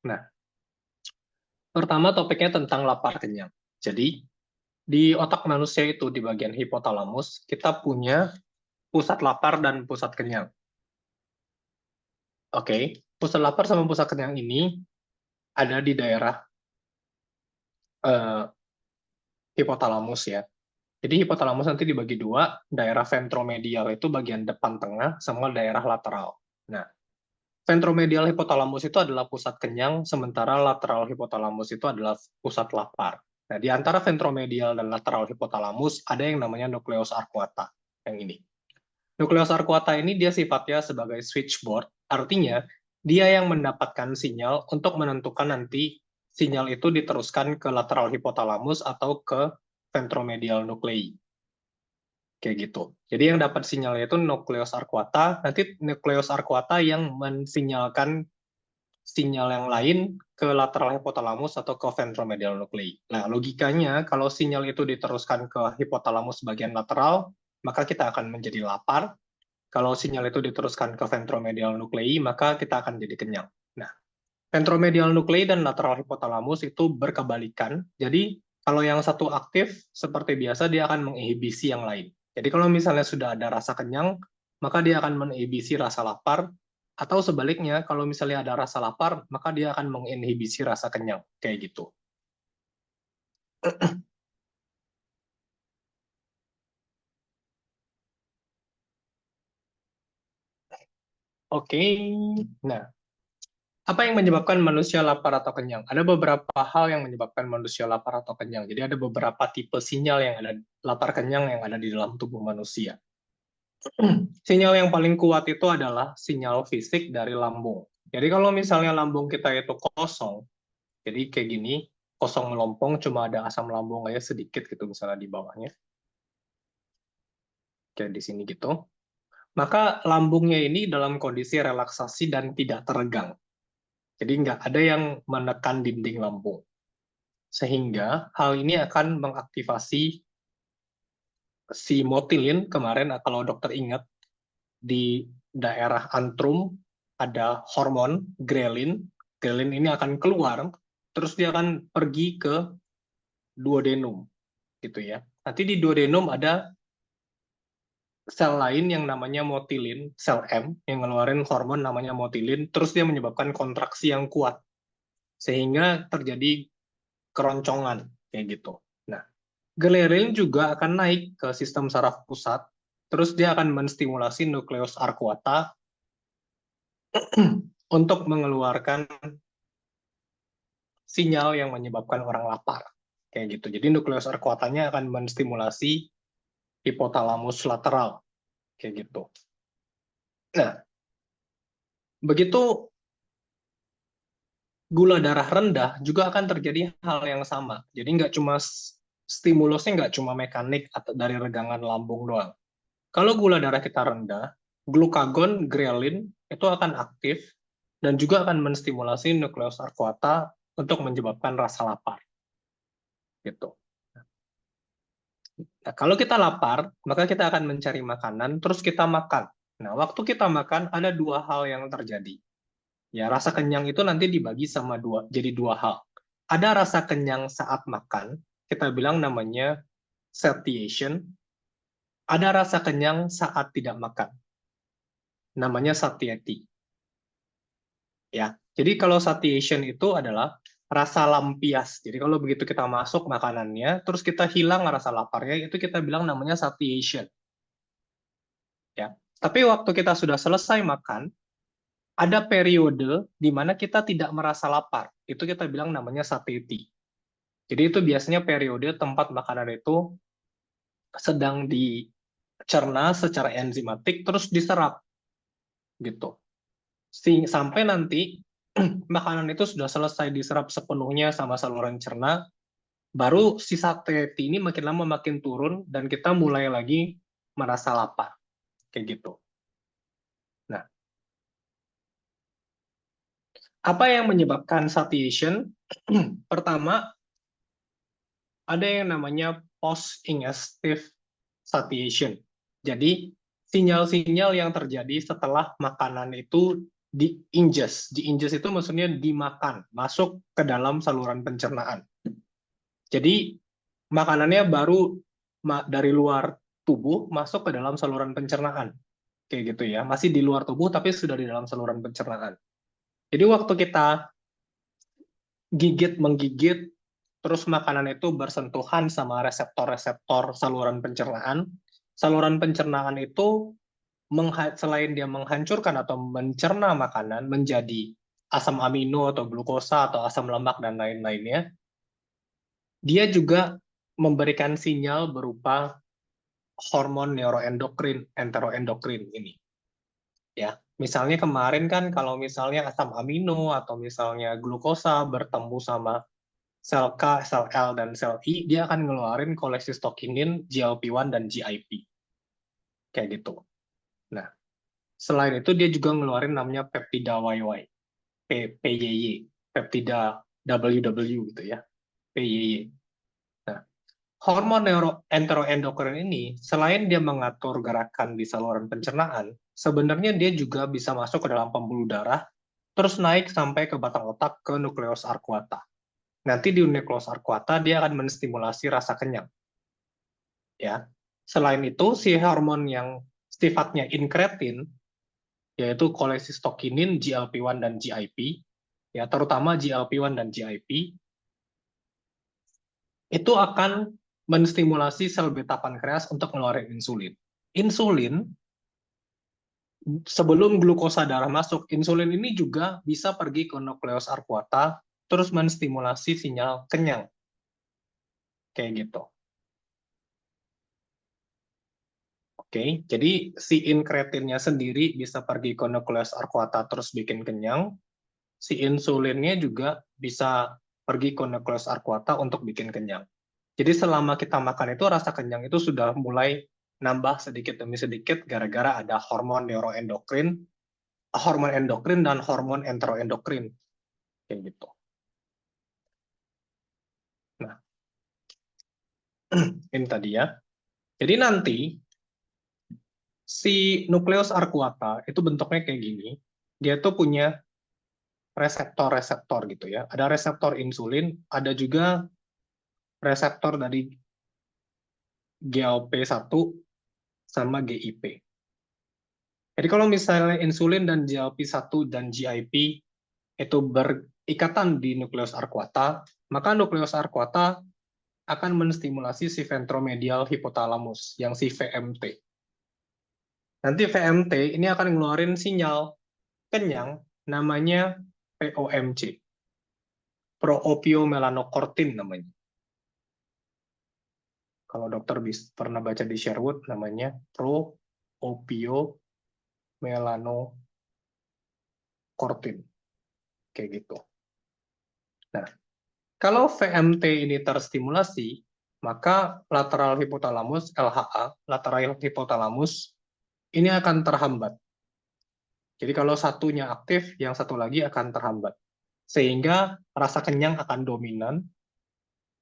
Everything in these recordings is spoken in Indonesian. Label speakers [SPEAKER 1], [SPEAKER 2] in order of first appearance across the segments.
[SPEAKER 1] Nah, pertama topiknya tentang lapar kenyang. Jadi, di otak manusia itu di bagian hipotalamus, kita punya pusat lapar dan pusat kenyang. Oke, pusat lapar sama pusat kenyang ini ada di daerah eh, hipotalamus ya. Jadi hipotalamus nanti dibagi dua, daerah ventromedial itu bagian depan tengah, sama daerah lateral. Nah, ventromedial hipotalamus itu adalah pusat kenyang, sementara lateral hipotalamus itu adalah pusat lapar. Nah, di antara ventromedial dan lateral hipotalamus ada yang namanya nukleus arcuata, yang ini. Nukleus arcuata ini dia sifatnya sebagai switchboard, artinya dia yang mendapatkan sinyal untuk menentukan nanti sinyal itu diteruskan ke lateral hipotalamus atau ke ventromedial nuclei. Kayak gitu. Jadi yang dapat sinyalnya itu nukleus arcuata, nanti nukleus arcuata yang mensinyalkan sinyal yang lain ke lateral hipotalamus atau ke ventromedial nuclei. Nah, logikanya kalau sinyal itu diteruskan ke hipotalamus bagian lateral, maka kita akan menjadi lapar. Kalau sinyal itu diteruskan ke ventromedial nuclei, maka kita akan jadi kenyang. Nah, ventromedial nuclei dan lateral hipotalamus itu berkebalikan. Jadi, kalau yang satu aktif, seperti biasa dia akan menginhibisi yang lain. Jadi, kalau misalnya sudah ada rasa kenyang, maka dia akan menginhibisi rasa lapar, atau sebaliknya, kalau misalnya ada rasa lapar, maka dia akan menginhibisi rasa kenyang. Kayak gitu. Oke, nah, apa yang menyebabkan manusia lapar atau kenyang? Ada beberapa hal yang menyebabkan manusia lapar atau kenyang. Jadi ada beberapa tipe sinyal yang ada lapar kenyang yang ada di dalam tubuh manusia. Sinyal yang paling kuat itu adalah sinyal fisik dari lambung. Jadi kalau misalnya lambung kita itu kosong, jadi kayak gini, kosong melompong, cuma ada asam lambung aja sedikit gitu misalnya di bawahnya, kayak di sini gitu. Maka lambungnya ini dalam kondisi relaksasi dan tidak teregang. Jadi nggak ada yang menekan dinding lambung. Sehingga hal ini akan mengaktifasi si motilin kemarin, kalau dokter ingat, di daerah antrum ada hormon grelin. Grelin ini akan keluar, terus dia akan pergi ke duodenum, gitu ya. Nanti di duodenum ada sel lain yang namanya motilin, sel M, yang ngeluarin hormon namanya motilin, terus dia menyebabkan kontraksi yang kuat, sehingga terjadi keroncongan, kayak gitu. Nah, grelin juga akan naik ke sistem saraf pusat, terus dia akan menstimulasi nukleus arcuata untuk mengeluarkan sinyal yang menyebabkan orang lapar. Kayak gitu. Jadi nukleus arcuatanya akan menstimulasi hipotalamus lateral. Kayak gitu. Nah, begitu gula darah rendah juga akan terjadi hal yang sama. Jadi nggak cuma stimulusnya nggak cuma mekanik atau dari regangan lambung doang. Kalau gula darah kita rendah, glukagon, grelin itu akan aktif dan juga akan menstimulasi nukleus arcuata untuk menyebabkan rasa lapar. Gitu. Nah, kalau kita lapar, maka kita akan mencari makanan, terus kita makan. Nah, waktu kita makan, ada dua hal yang terjadi. Ya, rasa kenyang itu nanti dibagi sama jadi dua hal. Ada rasa kenyang saat makan, kita bilang namanya satiation. Ada rasa kenyang saat tidak makan, namanya satiety. Ya, jadi kalau satiation itu adalah rasa lampias. Jadi kalau begitu kita masuk makanannya, terus kita hilang rasa laparnya, itu kita bilang namanya satiation. Ya, tapi waktu kita sudah selesai makan, ada periode di mana kita tidak merasa lapar. Itu kita bilang namanya satiety. Jadi itu biasanya periode tempat makanan itu sedang dicerna secara enzimatik terus diserap gitu. Sampai nanti makanan itu sudah selesai diserap sepenuhnya sama saluran cerna, baru si satiety ini makin lama makin turun dan kita mulai lagi merasa lapar kayak gitu. Nah, apa yang menyebabkan satiation? Pertama, ada yang namanya post-ingestive satiation. Jadi, sinyal-sinyal yang terjadi setelah makanan itu Diingest itu maksudnya dimakan, masuk ke dalam saluran pencernaan. Jadi makanannya baru dari luar tubuh masuk ke dalam saluran pencernaan. Kayak gitu ya. Masih di luar tubuh tapi sudah di dalam saluran pencernaan. Jadi waktu kita menggigit, terus makanan itu bersentuhan sama reseptor-reseptor saluran pencernaan itu selain dia menghancurkan atau mencerna makanan menjadi asam amino atau glukosa atau asam lemak dan lain-lainnya, dia juga memberikan sinyal berupa hormon neuroendokrin, enteroendokrin ini. Ya, misalnya kemarin kan kalau misalnya asam amino atau misalnya glukosa bertemu sama sel K, sel L, dan sel I, dia akan ngeluarin kolesistokinin, GLP-1, dan GIP. Kayak gitu. Nah, selain itu dia juga ngeluarin namanya peptida YY, PYY, peptida WW gitu ya, PYY. Nah, hormon enteroendokrin ini, selain dia mengatur gerakan di saluran pencernaan, sebenarnya dia juga bisa masuk ke dalam pembuluh darah, terus naik sampai ke batang otak, ke nukleus arcuata. Nanti di nukleus arcuata dia akan menstimulasi rasa kenyang. Ya. Selain itu, si hormon yang sifatnya inkretin, yaitu kolesistokinin, GLP-1, dan GIP, ya terutama GLP-1 dan GIP, itu akan menstimulasi sel beta pankreas untuk mengeluarkan insulin. Insulin, sebelum glukosa darah masuk, insulin ini juga bisa pergi ke nukleus arcuata, terus menstimulasi sinyal kenyang. Kayak gitu. Oke, jadi si inkretinnya sendiri bisa pergi ke nukleus arcuata terus bikin kenyang. Si insulinnya juga bisa pergi ke nukleus arcuata untuk bikin kenyang. Jadi selama kita makan itu rasa kenyang itu sudah mulai nambah sedikit demi sedikit gara-gara ada hormon endokrin dan hormon enteroendokrin kayak gitu. Nah, ini tadi ya. Jadi nanti si nukleus arcuata itu bentuknya kayak gini. Dia tuh punya reseptor-reseptor gitu ya. Ada reseptor insulin, ada juga reseptor dari GLP-1 sama GIP. Jadi kalau misalnya insulin dan GLP-1 dan GIP itu berikatan di nukleus arcuata, maka nukleus arcuata akan menstimulasi si ventromedial hypothalamus, yang si VMT. Nanti VMT ini akan ngeluarin sinyal kenyang namanya POMC, proopiomelanocortin namanya. Kalau dokter pernah baca di Sherwood, namanya proopiomelanocortin. Kayak gitu. Nah, kalau VMT ini terstimulasi, maka lateral hipotalamus, LHA, lateral hipotalamus, ini akan terhambat. Jadi kalau satunya aktif, yang satu lagi akan terhambat. Sehingga rasa kenyang akan dominan.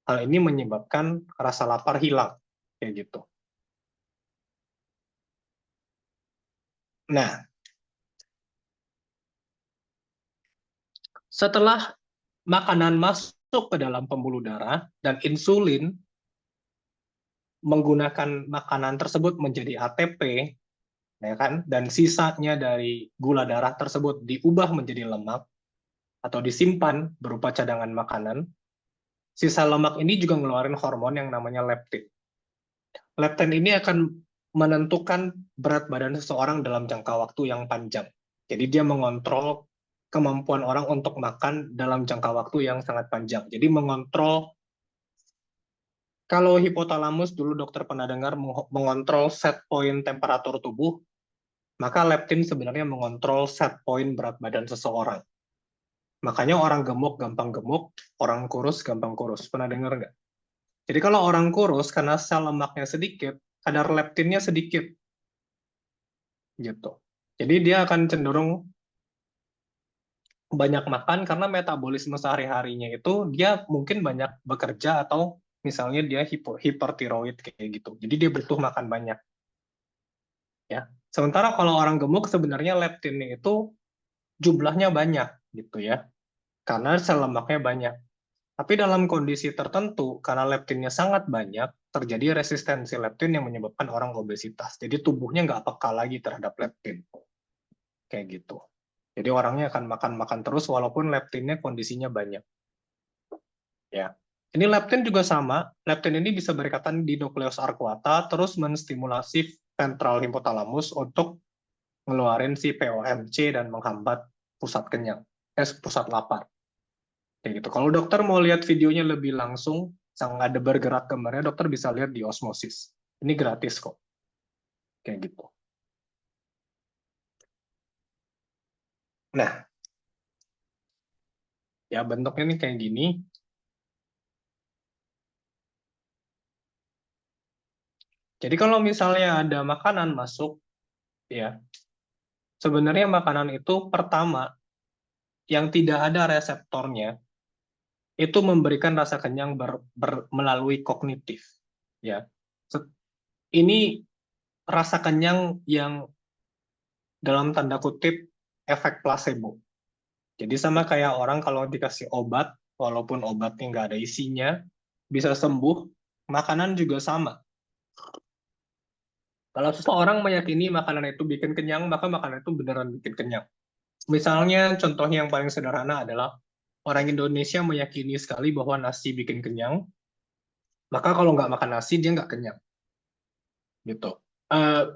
[SPEAKER 1] Hal ini menyebabkan rasa lapar hilang. Kayak gitu. Nah, setelah makanan masuk ke dalam pembuluh darah dan insulin menggunakan makanan tersebut menjadi ATP, ya kan? Dan sisanya dari gula darah tersebut diubah menjadi lemak atau disimpan berupa cadangan makanan. Sisa lemak ini juga ngeluarin hormon yang namanya leptin. Leptin ini akan menentukan berat badan seseorang dalam jangka waktu yang panjang. Jadi dia mengontrol kemampuan orang untuk makan dalam jangka waktu yang sangat panjang. Jadi mengontrol, kalau hipotalamus dulu dokter pernah dengar mengontrol set point temperatur tubuh, maka leptin sebenarnya mengontrol set point berat badan seseorang. Makanya orang gemuk gampang gemuk, orang kurus gampang kurus. Pernah dengar nggak? Jadi kalau orang kurus, karena sel lemaknya sedikit, kadar leptinnya sedikit. Gitu. Jadi dia akan cenderung banyak makan karena metabolisme sehari-harinya itu dia mungkin banyak bekerja atau misalnya dia hipertiroid kayak gitu. Jadi dia butuh makan banyak. Ya. Sementara kalau orang gemuk sebenarnya leptinnya itu jumlahnya banyak gitu ya, karena sel lemaknya banyak. Tapi dalam kondisi tertentu, karena leptinnya sangat banyak, terjadi resistensi leptin yang menyebabkan orang obesitas. Jadi tubuhnya nggak peka lagi terhadap leptin. Kayak gitu. Jadi orangnya akan makan-makan terus walaupun leptinnya kondisinya banyak. Ya. Ini leptin juga sama. Leptin ini bisa berikatan di nukleus arcuata, terus menstimulasi ventral hipotalamus untuk ngeluarin si POMC dan menghambat pusat kenyang, pusat lapar. Kayak gitu. Kalau dokter mau lihat videonya lebih langsung, sangat ada bergerak gambarnya, dokter bisa lihat di Osmosis. Ini gratis kok. Kayak gitu. Nah, ya bentuknya ini kayak gini. Jadi kalau misalnya ada makanan masuk, ya sebenarnya makanan itu pertama yang tidak ada reseptornya itu memberikan rasa kenyang melalui kognitif. Ya, ini rasa kenyang yang dalam tanda kutip efek placebo. Jadi sama kayak orang kalau dikasih obat, walaupun obatnya nggak ada isinya, bisa sembuh, makanan juga sama. Kalau seseorang meyakini makanan itu bikin kenyang, maka makanan itu beneran bikin kenyang. Misalnya, contohnya yang paling sederhana adalah orang Indonesia meyakini sekali bahwa nasi bikin kenyang, maka kalau nggak makan nasi, dia nggak kenyang. Gitu.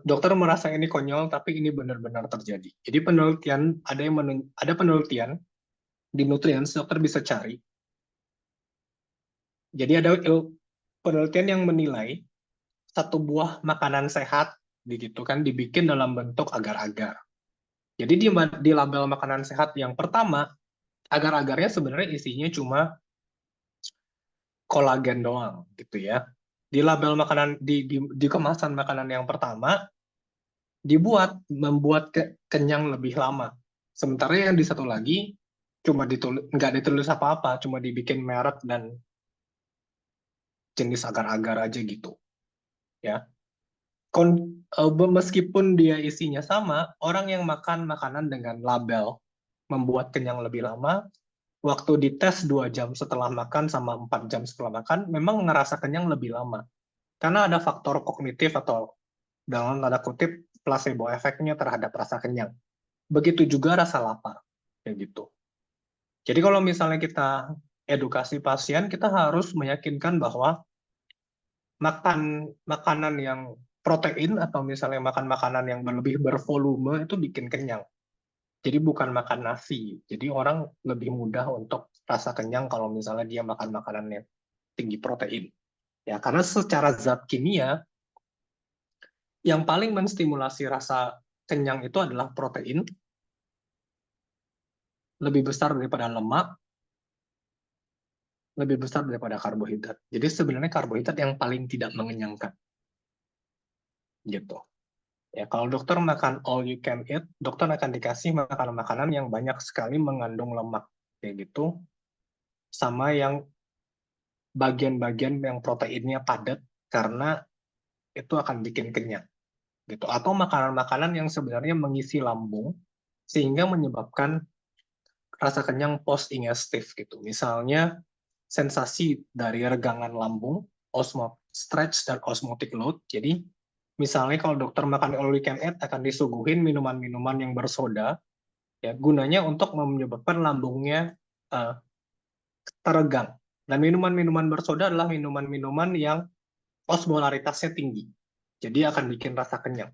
[SPEAKER 1] Dokter merasa ini konyol, tapi ini benar-benar terjadi. Jadi penelitian, ada penelitian di Nutrients, dokter bisa cari. Jadi ada penelitian yang menilai satu buah makanan sehat, begitu kan, dibikin dalam bentuk agar-agar. Jadi di label makanan sehat yang pertama, agar-agarnya sebenarnya isinya cuma kolagen doang, gitu ya. Di label makanan di kemasan makanan yang pertama membuat kenyang lebih lama. Sementara yang di satu lagi cuma nggak ditulis apa-apa, cuma dibikin merek dan jenis agar-agar aja gitu, ya. Meskipun dia isinya sama, orang yang makan makanan dengan label membuat kenyang lebih lama, waktu dites 2 jam setelah makan sama 4 jam setelah makan, memang ngerasa kenyang lebih lama. Karena ada faktor kognitif atau dalam tanda kutip placebo efeknya terhadap rasa kenyang. Begitu juga rasa lapar. Kayak gitu. Jadi kalau misalnya kita edukasi pasien, kita harus meyakinkan bahwa makan makanan yang protein atau misalnya makan makanan yang lebih bervolume itu bikin kenyang. Jadi bukan makan nasi. Jadi orang lebih mudah untuk rasa kenyang kalau misalnya dia makan makanan yang tinggi protein. Ya, karena secara zat kimia yang paling menstimulasi rasa kenyang itu adalah protein, lebih besar daripada lemak, lebih besar daripada karbohidrat. Jadi sebenarnya karbohidrat yang paling tidak mengenyangkan. Gitu. Ya, kalau dokter makan all you can eat, dokter akan dikasih makanan-makanan yang banyak sekali mengandung lemak, kayak gitu, sama yang bagian-bagian yang proteinnya padat, karena itu akan bikin kenyang, gitu. Atau makanan-makanan yang sebenarnya mengisi lambung, sehingga menyebabkan rasa kenyang post-ingestif, gitu. Misalnya, sensasi dari regangan lambung, stretch dan osmotic load. Jadi, misalnya kalau dokter makan all you can eat akan disuguhin minuman-minuman yang bersoda, ya gunanya untuk menyebabkan lambungnya uh, teregang. Dan minuman-minuman bersoda adalah minuman-minuman yang osmolaritasnya tinggi. Jadi akan bikin rasa kenyang.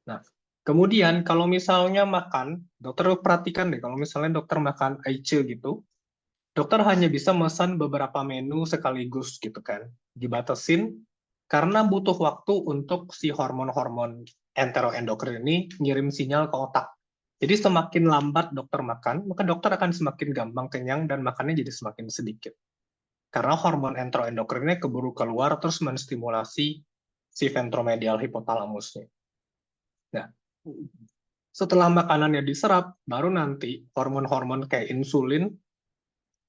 [SPEAKER 1] Nah, kemudian kalau misalnya makan, dokter perhatikan deh, kalau misalnya dokter makan aice gitu, dokter hanya bisa memesan beberapa menu sekaligus gitu kan. Dibatasin karena butuh waktu untuk si hormon-hormon enteroendokrin ini ngirim sinyal ke otak. Jadi semakin lambat dokter makan, maka dokter akan semakin gampang kenyang dan makannya jadi semakin sedikit. Karena hormon enteroendokrinnya keburu keluar terus menstimulasi si ventromedial hipotalamusnya. Nah, setelah makanannya diserap, baru nanti hormon-hormon kayak insulin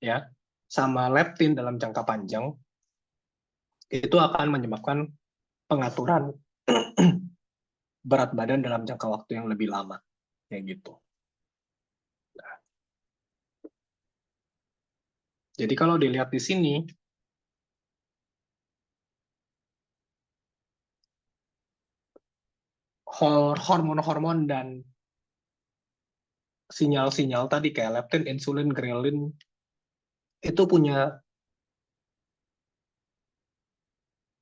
[SPEAKER 1] ya sama leptin dalam jangka panjang itu akan menyebabkan pengaturan berat badan dalam jangka waktu yang lebih lama kayak gitu. Jadi kalau dilihat di sini, hormon-hormon dan sinyal-sinyal tadi kayak leptin, insulin, grelin itu punya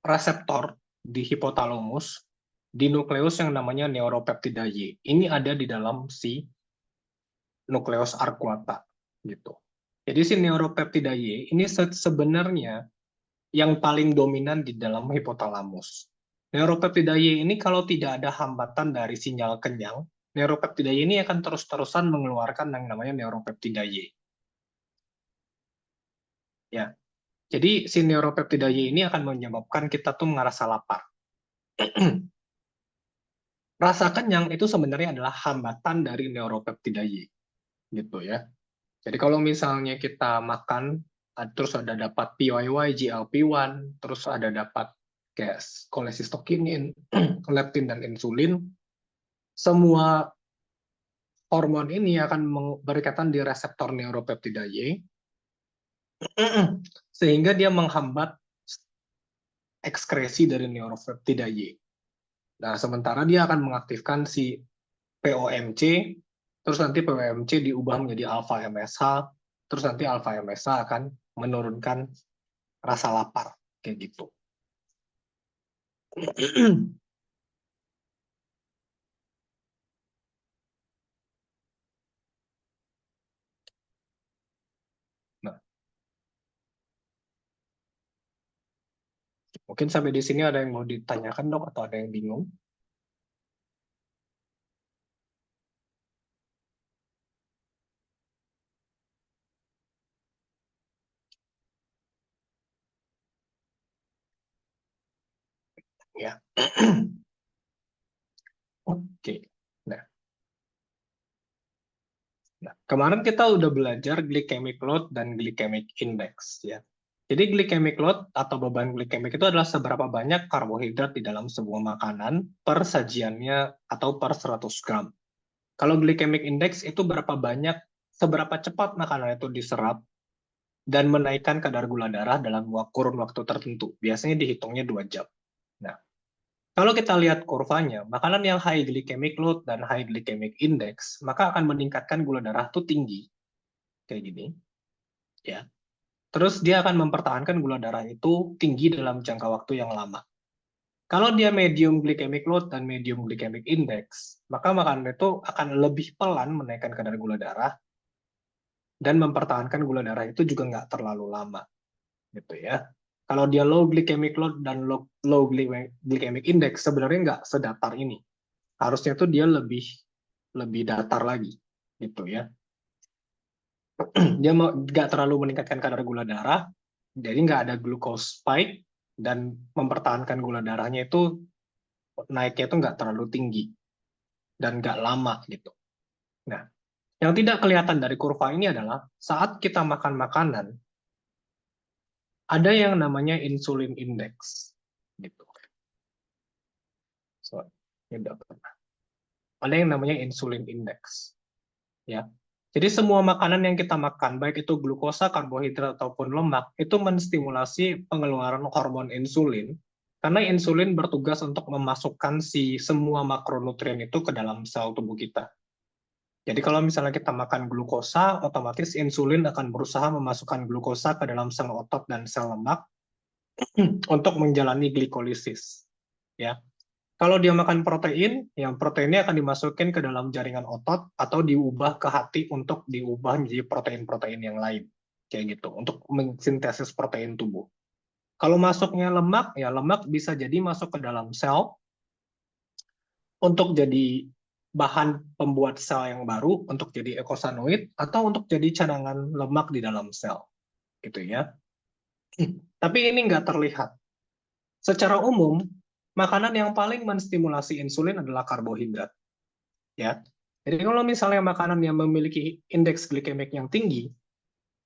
[SPEAKER 1] reseptor di hipotalamus di nukleus yang namanya neuropeptida Y. Ini ada di dalam si nukleus arcuata gitu. Jadi si neuropeptida Y ini sebenarnya yang paling dominan di dalam hipotalamus. Neuropeptida Y ini kalau tidak ada hambatan dari sinyal kenyang, neuropeptida Y ini akan terus-terusan mengeluarkan yang namanya neuropeptida Y. Ya. Jadi si neuropeptida Y ini akan menyebabkan kita tuh ngerasa lapar. Rasa kenyang itu sebenarnya adalah hambatan dari neuropeptida Y, gitu ya. Jadi kalau misalnya kita makan, terus ada dapat PYY, GLP-1, terus ada dapat kayak cholecystokinin, leptin dan insulin, semua hormon ini akan berikatan di reseptor neuropeptida Y, sehingga dia menghambat ekskresi dari neuropeptida Y. Nah, sementara dia akan mengaktifkan si POMC, terus nanti POMC diubah menjadi alpha MSH, terus nanti alpha MSH akan menurunkan rasa lapar, kayak gitu. Nah, mungkin sampai di sini ada yang mau ditanyakan, Dok, atau ada yang bingung? Ya. Oke. Nah, kemarin kita udah belajar glycemic load dan glycemic index, ya. Jadi glycemic load atau beban glikemik itu adalah seberapa banyak karbohidrat di dalam sebuah makanan per sajiannya atau per 100 gram. Kalau glycemic index itu seberapa cepat makanan itu diserap dan menaikkan kadar gula darah dalam kurun waktu tertentu. Biasanya dihitungnya 2 jam. Nah, kalau kita lihat kurvanya, makanan yang high glycemic load dan high glycemic index, maka akan meningkatkan gula darah itu tinggi. Kayak gini. Ya. Terus dia akan mempertahankan gula darah itu tinggi dalam jangka waktu yang lama. Kalau dia medium glycemic load dan medium glycemic index, maka makanan itu akan lebih pelan menaikkan kadar gula darah dan mempertahankan gula darah itu juga nggak terlalu lama, gitu ya. Kalau dia low glycemic load dan low glycemic index, sebenarnya nggak sedatar ini. Harusnya tuh dia lebih datar lagi, gitu ya. Dia nggak terlalu meningkatkan kadar gula darah, jadi nggak ada glucose spike, dan mempertahankan gula darahnya itu naiknya itu nggak terlalu tinggi dan nggak lama gitu. Nah, yang tidak kelihatan dari kurva ini adalah saat kita makan makanan, ada yang namanya insulin index. Gitu. So, ada yang namanya insulin index. Ya. Jadi semua makanan yang kita makan, baik itu glukosa, karbohidrat, ataupun lemak, itu menstimulasi pengeluaran hormon insulin, karena insulin bertugas untuk memasukkan semua makronutrien itu ke dalam sel tubuh kita. Jadi kalau misalnya kita makan glukosa, otomatis insulin akan berusaha memasukkan glukosa ke dalam sel otot dan sel lemak untuk menjalani glikolisis. Ya. Kalau dia makan protein, yang proteinnya akan dimasukin ke dalam jaringan otot atau diubah ke hati untuk diubah menjadi protein-protein yang lain. Kayak gitu, untuk mensintesis protein tubuh. Kalau masuknya lemak, ya lemak bisa jadi masuk ke dalam sel untuk jadi bahan pembuat sel yang baru, untuk jadi ekosanoid, atau untuk jadi cadangan lemak di dalam sel. Gitu ya. Tapi ini nggak terlihat. Secara umum, makanan yang paling menstimulasi insulin adalah karbohidrat. Ya. Jadi kalau misalnya makanan yang memiliki indeks glikemik yang tinggi,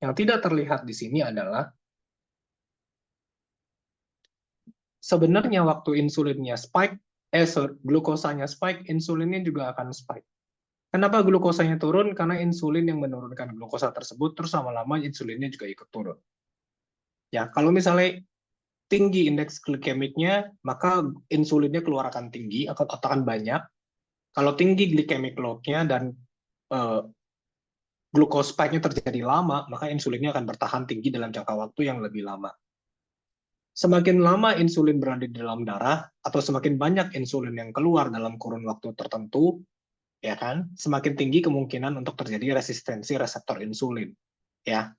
[SPEAKER 1] yang tidak terlihat di sini adalah sebenarnya waktu insulinnya spike, glukosanya spike, insulinnya juga akan spike. Kenapa glukosanya turun? Karena insulin yang menurunkan glukosa tersebut, terus lama-lama insulinnya juga ikut turun. Ya, kalau misalnya tinggi indeks glikemiknya, maka insulinnya keluar akan tinggi, atau akan banyak. Kalau tinggi glycemic load-nya dan glucose spike-nya terjadi lama, maka insulinnya akan bertahan tinggi dalam jangka waktu yang lebih lama. Semakin lama insulin berada di dalam darah, atau semakin banyak insulin yang keluar dalam kurun waktu tertentu, ya kan, semakin tinggi kemungkinan untuk terjadi resistensi reseptor insulin. Ya,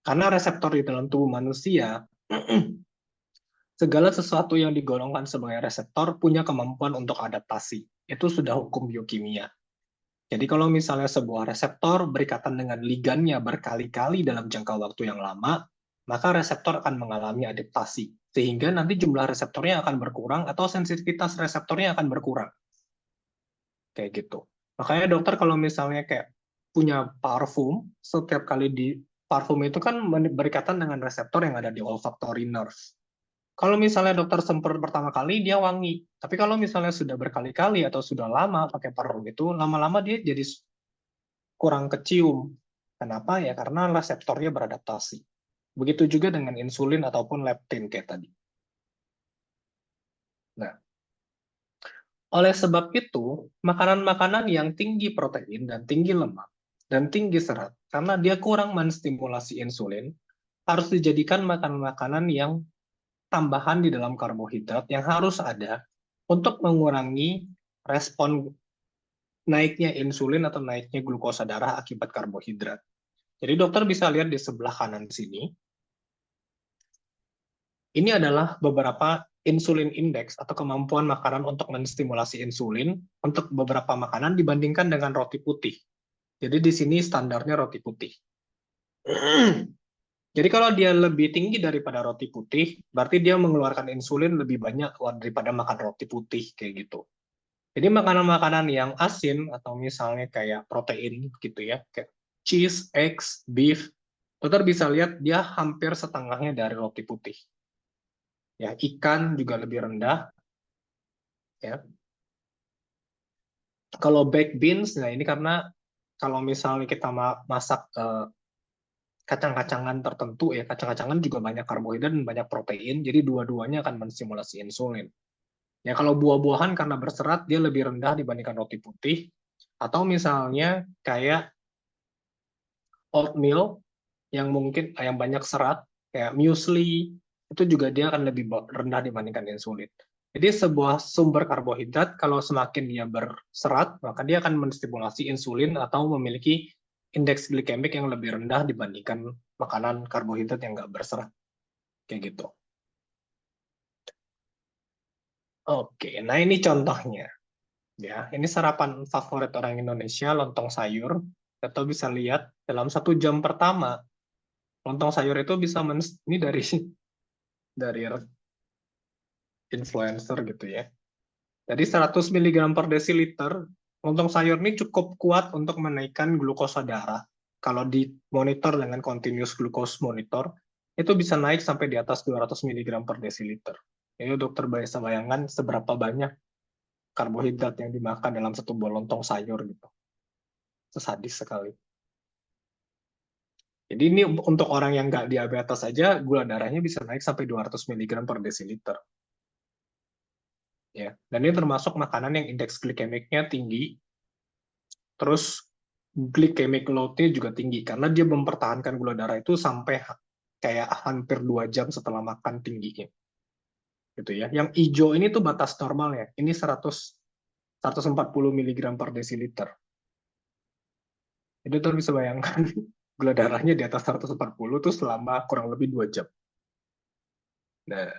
[SPEAKER 1] karena reseptor di dalam tubuh manusia, segala sesuatu yang digolongkan sebagai reseptor punya kemampuan untuk adaptasi. Itu sudah hukum biokimia. Jadi kalau misalnya sebuah reseptor berikatan dengan ligannya berkali-kali dalam jangka waktu yang lama, maka reseptor akan mengalami adaptasi. Sehingga nanti jumlah reseptornya akan berkurang atau sensitivitas reseptornya akan berkurang. Kayak gitu. Makanya dokter kalau misalnya kayak punya parfum, setiap kali di parfum itu kan berikatan dengan reseptor yang ada di olfactory nerve. Kalau misalnya dokter semprot pertama kali, dia wangi. Tapi kalau misalnya sudah berkali-kali atau sudah lama pakai parfum itu, lama-lama dia jadi kurang kecium. Kenapa? Ya karena reseptornya beradaptasi. Begitu juga dengan insulin ataupun leptin kayak tadi. Nah, oleh sebab itu, makanan-makanan yang tinggi protein dan tinggi lemak dan tinggi serat, karena dia kurang menstimulasi insulin, harus dijadikan makanan-makanan yang tambahan di dalam karbohidrat yang harus ada untuk mengurangi respon naiknya insulin atau naiknya glukosa darah akibat karbohidrat. Jadi dokter bisa lihat di sebelah kanan sini, ini adalah beberapa insulin index atau kemampuan makanan untuk menstimulasi insulin untuk beberapa makanan dibandingkan dengan roti putih. Jadi di sini standarnya roti putih. Jadi kalau dia lebih tinggi daripada roti putih, berarti dia mengeluarkan insulin lebih banyak daripada makan roti putih kayak gitu. Jadi makanan-makanan yang asin atau misalnya kayak protein gitu ya, kayak cheese, eggs, beef, dokter bisa lihat dia hampir setengahnya dari roti putih. Ya, ikan juga lebih rendah ya. Kalau baked beans, nah ini karena kalau misalnya kita masak kacang-kacangan tertentu ya, kacang-kacangan juga banyak karbohidrat dan banyak protein, jadi dua-duanya akan menstimulasi insulin. Ya kalau buah-buahan karena berserat dia lebih rendah dibandingkan roti putih, atau misalnya kayak oatmeal yang mungkin yang banyak serat, kayak muesli, itu juga dia akan lebih rendah dibandingkan insulin. Jadi sebuah sumber karbohidrat kalau semakin dia berserat, maka dia akan menstimulasi insulin atau memiliki indeks glikemik yang lebih rendah dibandingkan makanan karbohidrat yang nggak berserat. Kayak gitu. Oke, nah ini contohnya. Ya, ini sarapan favorit orang Indonesia, lontong sayur. Atau bisa lihat dalam 1 jam pertama, lontong sayur itu bisa ini dari influencer gitu ya. Jadi 100 mg per desiliter, lontong sayur ini cukup kuat untuk menaikkan glukosa darah. Kalau dimonitor dengan continuous glucose monitor, itu bisa naik sampai di atas 200 mg per desiliter. Ini dokter bisa bayangkan seberapa banyak karbohidrat yang dimakan dalam satu buah lontong sayur gitu. Itu sadis sekali. Jadi ini untuk orang yang nggak diabetes saja, gula darahnya bisa naik sampai 200 mg per desiliter. Ya. Dan ini termasuk makanan yang indeks glikemiknya tinggi, terus glycemic load-nya juga tinggi, karena dia mempertahankan gula darah itu sampai kayak hampir 2 jam setelah makan tingginya. Gitu ya. Yang hijau ini tuh batas normalnya. Ini 140 mg per desiliter. Jadi tuh bisa bayangkan gula darahnya di atas 140 tuh selama kurang lebih 2 jam. Nah,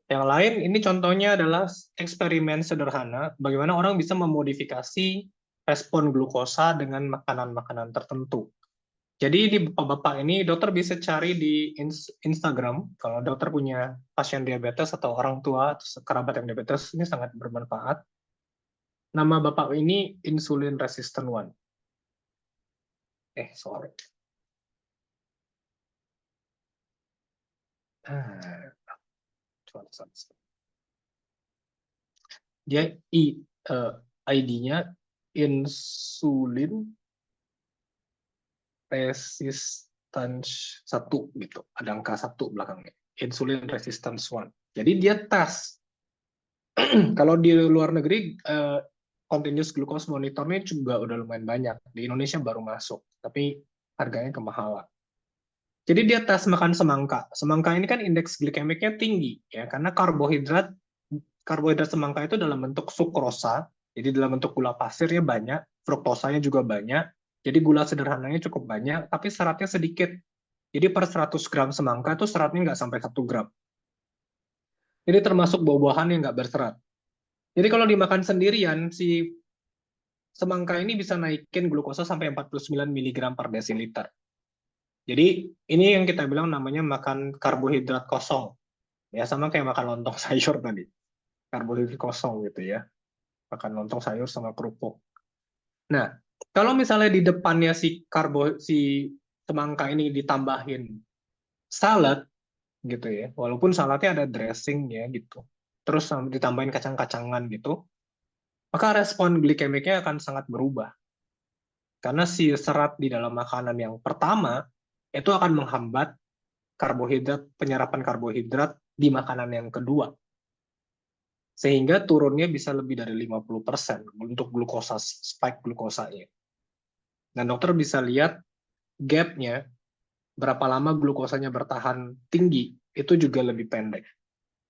[SPEAKER 1] yang lain ini contohnya adalah eksperimen sederhana bagaimana orang bisa memodifikasi respon glukosa dengan makanan-makanan tertentu. Jadi di bapak-bapak ini dokter bisa cari di Instagram kalau dokter punya pasien diabetes atau orang tua atau kerabat yang diabetes, ini sangat bermanfaat. Nama bapak ini insulin resistant one. Sorry. Ah, dia ID-nya insulin resistance 1 gitu. Ada angka 1 belakangnya. Insulin resistance 1. Jadi dia tes. Kalau di luar negeri continuous glucose monitornya juga udah lumayan banyak. Di Indonesia baru masuk, tapi harganya kemahalan. Jadi dia tes makan semangka. Semangka ini kan indeks glikemiknya tinggi ya, karena karbohidrat semangka itu dalam bentuk sukrosa. Jadi dalam bentuk gula pasirnya banyak, fruktosanya juga banyak. Jadi gula sederhananya cukup banyak, tapi seratnya sedikit. Jadi per 100 gram semangka itu seratnya nggak sampai 1 gram. Jadi termasuk buah-buahan yang nggak berserat. Jadi kalau dimakan sendirian, si semangka ini bisa naikin glukosa sampai 49 mg per desiliter. Jadi ini yang kita bilang namanya makan karbohidrat kosong. Ya sama kayak makan lontong sayur tadi. Karbohidrat kosong gitu ya. Makan lontong sayur sama kerupuk. Nah, kalau misalnya di depannya si semangka ini ditambahin salad gitu ya. Walaupun saladnya ada dressing ya gitu. Terus ditambahin kacang-kacangan gitu. Maka respon glikemiknya akan sangat berubah. Karena si serat di dalam makanan yang pertama itu akan menghambat penyerapan karbohidrat di makanan yang kedua. Sehingga turunnya bisa lebih dari 50% untuk glukosa, spike glukosanya. Dan dokter bisa lihat gap-nya, berapa lama glukosanya bertahan tinggi, itu juga lebih pendek.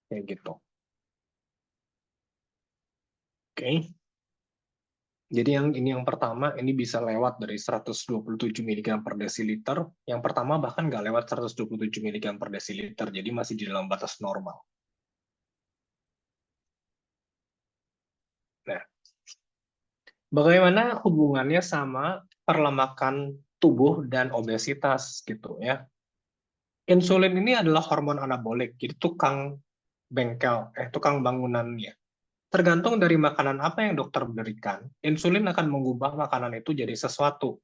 [SPEAKER 1] Kayak gitu. Oke. Jadi ini yang pertama, ini bisa lewat dari 127 mg per desiliter. Yang pertama bahkan nggak lewat 127 mg per desiliter, jadi masih di dalam batas normal. Nah, bagaimana hubungannya sama perlemakan tubuh dan obesitas gitu ya? Insulin ini adalah hormon anabolik, jadi tukang bangunannya. Tergantung dari makanan apa yang dokter berikan, insulin akan mengubah makanan itu jadi sesuatu.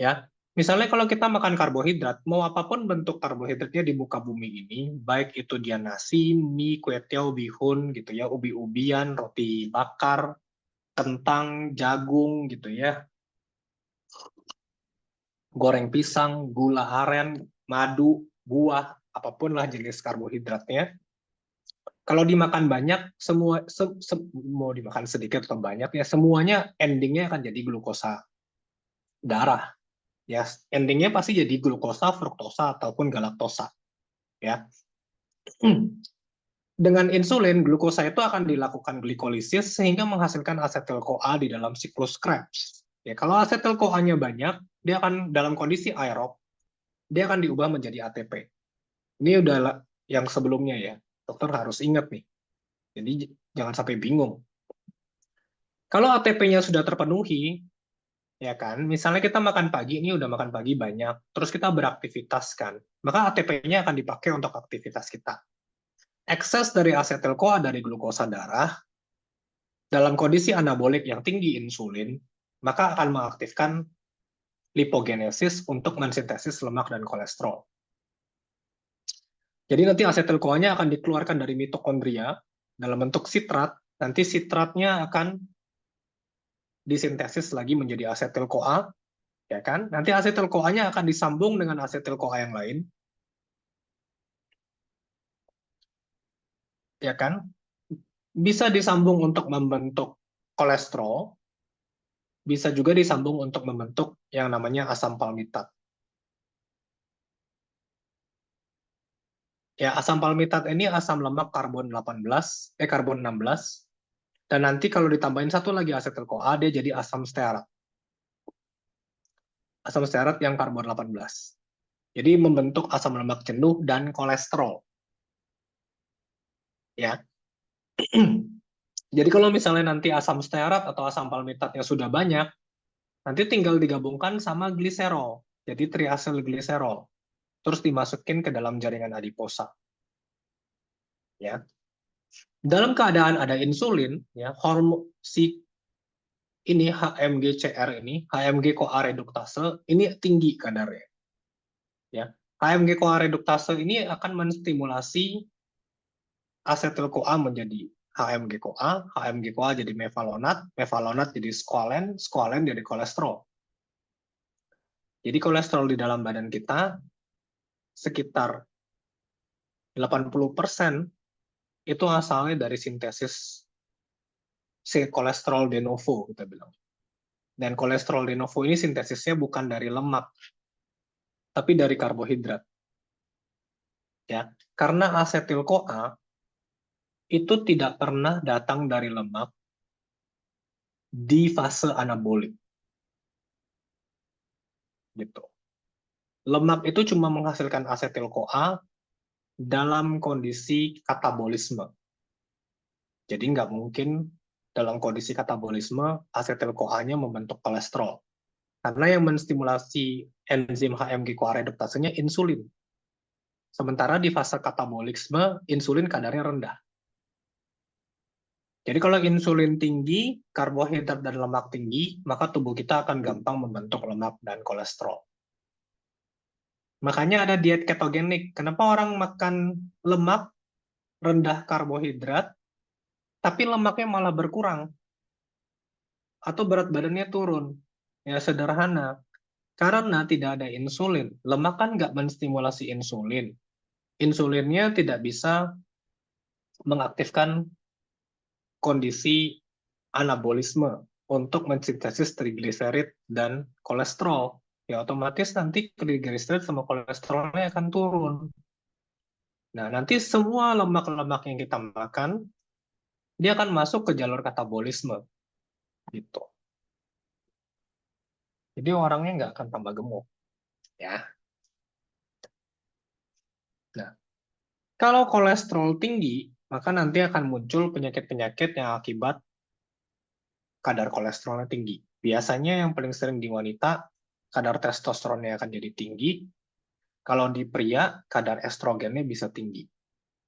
[SPEAKER 1] Ya, misalnya kalau kita makan karbohidrat, mau apapun bentuk karbohidratnya di muka bumi ini, baik itu dia nasi, mie, kue tiaw, bihun gitu ya, ubi-ubian, roti bakar, kentang, jagung gitu ya, goreng pisang, gula aren, madu, buah, apapun lah jenis karbohidratnya. Kalau dimakan banyak, mau dimakan sedikit atau banyak ya, semuanya endingnya akan jadi glukosa darah. Ya, endingnya pasti jadi glukosa, fruktosa ataupun galaktosa. Ya, dengan insulin, glukosa itu akan dilakukan glikolisis sehingga menghasilkan asetil-CoA di dalam siklus Krebs. Ya, kalau asetil-CoA-nya banyak, dia akan dalam kondisi aerob, dia akan diubah menjadi ATP. Ini udah yang sebelumnya ya, dokter harus ingat nih. Jadi jangan sampai bingung. Kalau ATP-nya sudah terpenuhi, ya kan, misalnya kita makan pagi, ini udah makan pagi banyak, terus kita beraktivitas kan, maka ATP-nya akan dipakai untuk aktivitas kita. Ekses dari asetil-CoA dari glukosa darah, dalam kondisi anabolik yang tinggi insulin, maka akan mengaktifkan lipogenesis untuk mensintesis lemak dan kolesterol. Jadi nanti asetil-CoA-nya akan dikeluarkan dari mitokondria dalam bentuk sitrat, nanti sitratnya akan disintesis lagi menjadi asetil-CoA, ya kan? Nanti asetil-CoA-nya akan disambung dengan asetil-CoA yang lain, ya kan? Bisa disambung untuk membentuk kolesterol, bisa juga disambung untuk membentuk yang namanya asam palmitat. Ya, asam palmitat ini asam lemak karbon 16, dan nanti kalau ditambahin satu lagi asetil-CoA, dia jadi asam stearat. Asam stearat yang karbon 18. Jadi membentuk asam lemak jenuh dan kolesterol. Ya. Jadi kalau misalnya nanti asam stearat atau asam palmitatnya sudah banyak, nanti tinggal digabungkan sama gliserol. Jadi triasil gliserol. Terus dimasukin ke dalam jaringan adiposa. Ya. Dalam keadaan ada insulin, ya, hormon ini HMG-CR ini, HMG-CoA reduktase ini tinggi kadarnya. Ya. HMG-CoA reduktase ini akan menstimulasi asetil-CoA menjadi HMG-CoA, HMG-CoA jadi mevalonat, mevalonat jadi squalen, squalen jadi kolesterol. Jadi kolesterol di dalam badan kita sekitar 80% itu asalnya dari sintesis kolesterol de novo, kita bilang. Dan kolesterol de novo ini sintesisnya bukan dari lemak, tapi dari karbohidrat. Ya, karena asetil-CoA itu tidak pernah datang dari lemak di fase anabolik. Gitu. Lemak itu cuma menghasilkan asetil-CoA dalam kondisi katabolisme. Jadi nggak mungkin dalam kondisi katabolisme asetil-CoA-nya membentuk kolesterol. Karena yang menstimulasi enzim HMG-CoA reduktasenya insulin. Sementara di fase katabolisme, insulin kadarnya rendah. Jadi kalau insulin tinggi, karbohidrat dan lemak tinggi, maka tubuh kita akan gampang membentuk lemak dan kolesterol. Makanya ada diet ketogenik. Kenapa orang makan lemak, rendah karbohidrat, tapi lemaknya malah berkurang? Atau berat badannya turun? Ya sederhana. Karena tidak ada insulin. Lemak kan nggak menstimulasi insulin. Insulinnya tidak bisa mengaktifkan kondisi anabolisme untuk mensintesis trigliserid dan kolesterol. Ya otomatis nanti trigliserid sama kolesterolnya akan turun. Nah, nanti semua lemak-lemak yang kita makan, dia akan masuk ke jalur katabolisme. Gitu. Jadi orangnya nggak akan tambah gemuk. Ya. Nah, kalau kolesterol tinggi, maka nanti akan muncul penyakit-penyakit yang akibat kadar kolesterolnya tinggi. Biasanya yang paling sering di wanita, kadar testosteronnya akan jadi tinggi. Kalau di pria, kadar estrogennya bisa tinggi.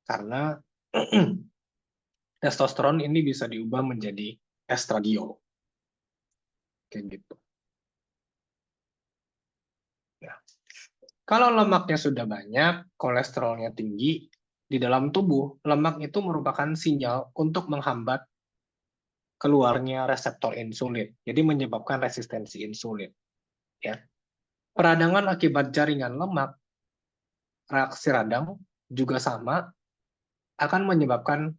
[SPEAKER 1] Karena testosteron ini bisa diubah menjadi estradiol. Kayak gitu. Nah, kalau lemaknya sudah banyak, kolesterolnya tinggi, di dalam tubuh, lemak itu merupakan sinyal untuk menghambat keluarnya reseptor insulin. Jadi menyebabkan resistensi insulin. Ya. Peradangan akibat jaringan lemak, reaksi radang juga sama, akan menyebabkan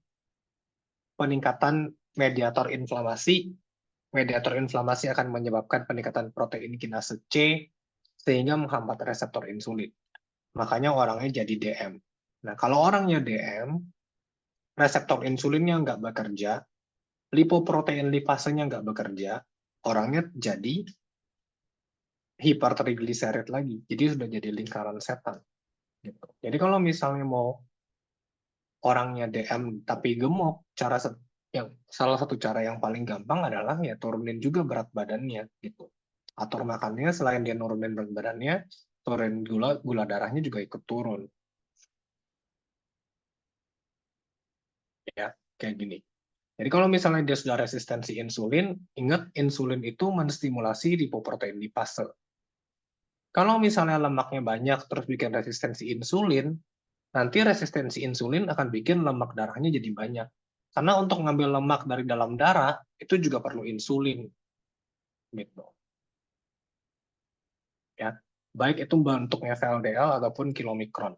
[SPEAKER 1] peningkatan mediator inflamasi. Mediator inflamasi akan menyebabkan peningkatan protein kinase C, sehingga menghambat reseptor insulin. Makanya orangnya jadi DM. Nah, kalau orangnya DM, reseptor insulinnya nggak bekerja, lipoprotein lipasenya nggak bekerja, orangnya jadi hipertrigliserid lagi. Jadi sudah jadi lingkaran setan. Gitu. Jadi kalau misalnya mau orangnya DM tapi gemuk, salah satu cara yang paling gampang adalah ya turunin juga berat badannya gitu. Atur makannya, selain dia nurunin berat badannya, turunin gula darahnya juga ikut turun. Ya, kayak gini. Jadi kalau misalnya dia sudah resistensi insulin, ingat insulin itu menstimulasi lipoprotein lipase. Kalau misalnya lemaknya banyak terus bikin resistensi insulin, nanti resistensi insulin akan bikin lemak darahnya jadi banyak. Karena untuk ngambil lemak dari dalam darah, itu juga perlu insulin. Gitu. Ya. Baik itu bentuknya VLDL ataupun kilomikron.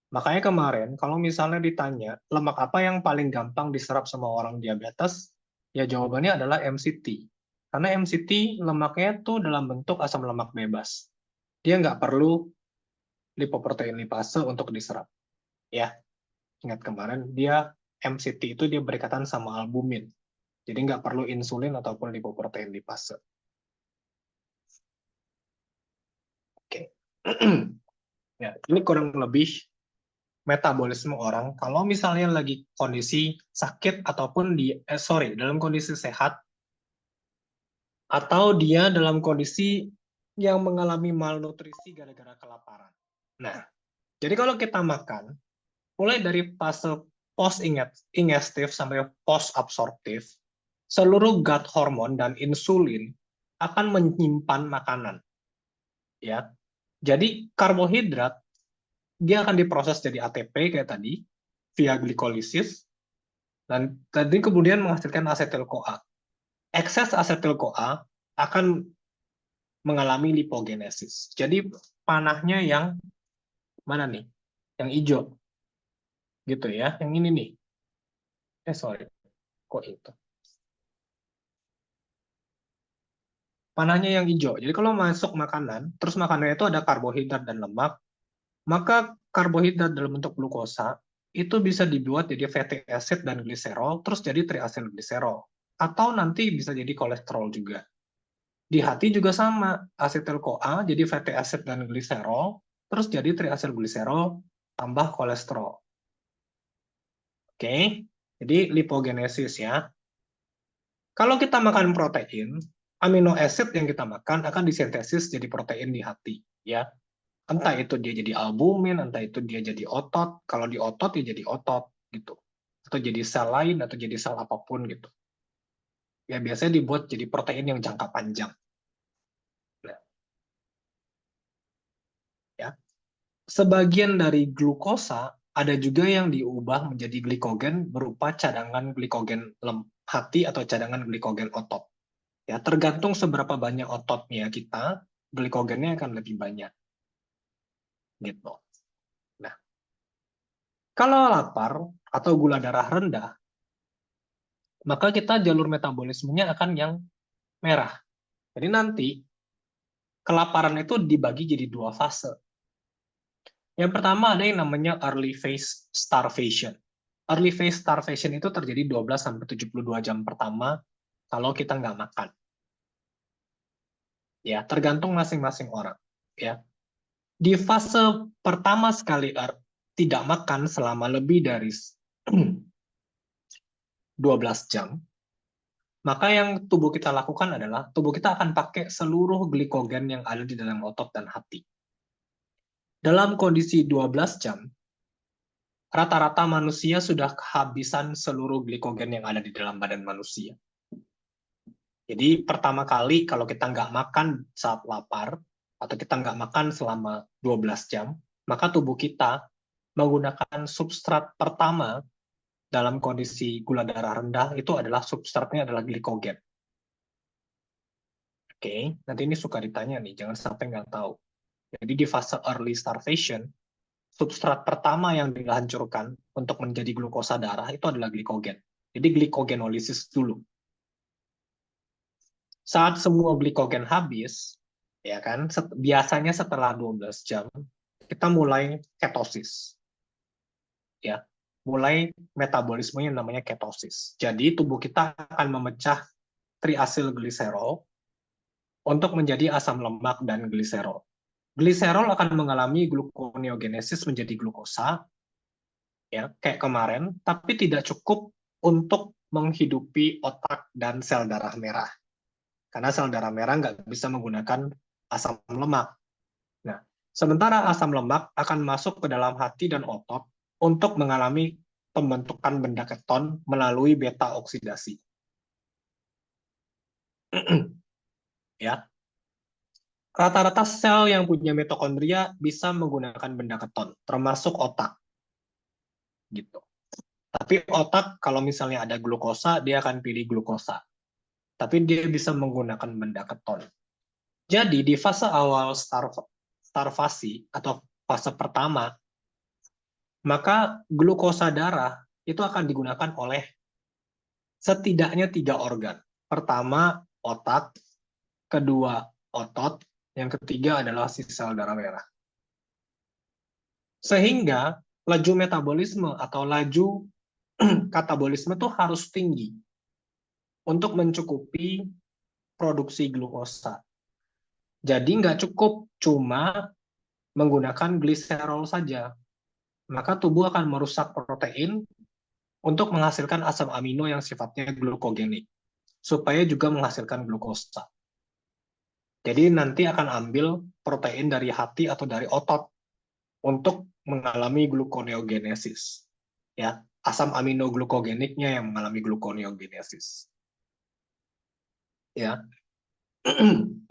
[SPEAKER 1] Makanya kemarin, kalau misalnya ditanya, lemak apa yang paling gampang diserap sama orang diabetes, ya jawabannya adalah MCT. Karena MCT lemaknya tuh dalam bentuk asam lemak bebas. Dia nggak perlu lipoprotein lipase untuk diserap. Ya, ingat kemarin, MCT itu dia berikatan sama albumin. Jadi nggak perlu insulin ataupun lipoprotein lipase. Oke. Ya, ini kurang lebih metabolisme orang. Kalau misalnya lagi kondisi sakit ataupun dalam kondisi sehat, atau dia dalam kondisi yang mengalami malnutrisi gara-gara kelaparan. Nah, jadi kalau kita makan, mulai dari fase post-ingestif sampai post-absorptif, seluruh gut hormon dan insulin akan menyimpan makanan. Ya, jadi karbohidrat dia akan diproses jadi ATP kayak tadi via glikolisis. Dan tadi kemudian menghasilkan asetil-CoA. Ekses asetil-CoA akan mengalami lipogenesis. Jadi panahnya yang mana nih? Yang hijau. Gitu ya. Yang ini nih. Sorry. Kok itu? Panahnya yang hijau. Jadi kalau masuk makanan, terus makanannya itu ada karbohidrat dan lemak, maka karbohidrat dalam bentuk glukosa itu bisa dibuat jadi fatty acid dan gliserol, terus jadi triacylglycerol. Atau nanti bisa jadi kolesterol juga. Di hati juga sama, asetil-CoA jadi fatty acid dan gliserol, terus jadi triacylglycerol tambah kolesterol. Oke, jadi lipogenesis ya. Kalau kita makan protein, amino acid yang kita makan akan disintesis jadi protein di hati, ya. Entah itu dia jadi albumin, entah itu dia jadi otot. Kalau di otot ya jadi otot gitu. Atau jadi sel lain atau jadi sel apapun gitu. Ya biasanya dibuat jadi protein yang jangka panjang. Nah, ya. Sebagian dari glukosa ada juga yang diubah menjadi glikogen berupa cadangan glikogen hati atau cadangan glikogen otot. Ya, tergantung seberapa banyak ototnya kita, glikogennya akan lebih banyak. Gitu. Nah, kalau lapar atau gula darah rendah, maka kita jalur metabolismenya akan yang merah. Jadi nanti kelaparan itu dibagi jadi dua fase. Yang pertama ada yang namanya early phase starvation. Early phase starvation itu terjadi 12-72 jam pertama kalau kita nggak makan. Ya, tergantung masing-masing orang. Ya. Di fase pertama sekali tidak makan selama lebih dari 12 jam, maka yang tubuh kita lakukan adalah tubuh kita akan pakai seluruh glikogen yang ada di dalam otot dan hati. Dalam kondisi 12 jam, rata-rata manusia sudah kehabisan seluruh glikogen yang ada di dalam badan manusia. Jadi pertama kali kalau kita nggak makan saat lapar, atau kita nggak makan selama 12 jam, maka tubuh kita menggunakan substrat pertama dalam kondisi gula darah rendah, itu adalah substratnya adalah glikogen. Oke, nanti ini suka ditanya nih, jangan sampai nggak tahu. Jadi di fase early starvation, substrat pertama yang dihancurkan untuk menjadi glukosa darah itu adalah glikogen. Jadi glikogenolysis dulu. Saat semua glikogen habis, ya kan, biasanya setelah 12 jam, kita mulai ketosis. Ya, mulai metabolisme yang namanya ketosis. Jadi tubuh kita akan memecah triacylglycerol untuk menjadi asam lemak dan gliserol. Gliserol akan mengalami gluconeogenesis menjadi glukosa, ya kayak kemarin, tapi tidak cukup untuk menghidupi otak dan sel darah merah. Karena sel darah merah nggak bisa menggunakan asam lemak. Nah, sementara asam lemak akan masuk ke dalam hati dan otot untuk mengalami pembentukan benda keton melalui beta oksidasi. Ya, rata-rata sel yang punya mitokondria bisa menggunakan benda keton, termasuk otak. Gitu. Tapi otak kalau misalnya ada glukosa, dia akan pilih glukosa. Tapi dia bisa menggunakan benda keton. Jadi di fase awal starvasi atau fase pertama, maka glukosa darah itu akan digunakan oleh setidaknya 3 organ. Pertama, otak. Kedua, otot. Yang ketiga adalah si sel darah merah. Sehingga laju metabolisme atau laju katabolisme itu harus tinggi untuk mencukupi produksi glukosa. Jadi nggak cukup cuma menggunakan gliserol saja. Maka tubuh akan merusak protein untuk menghasilkan asam amino yang sifatnya glukogenik, supaya juga menghasilkan glukosa. Jadi nanti akan ambil protein dari hati atau dari otot untuk mengalami gluconeogenesis. Ya, asam amino glukogeniknya yang mengalami gluconeogenesis. Ya.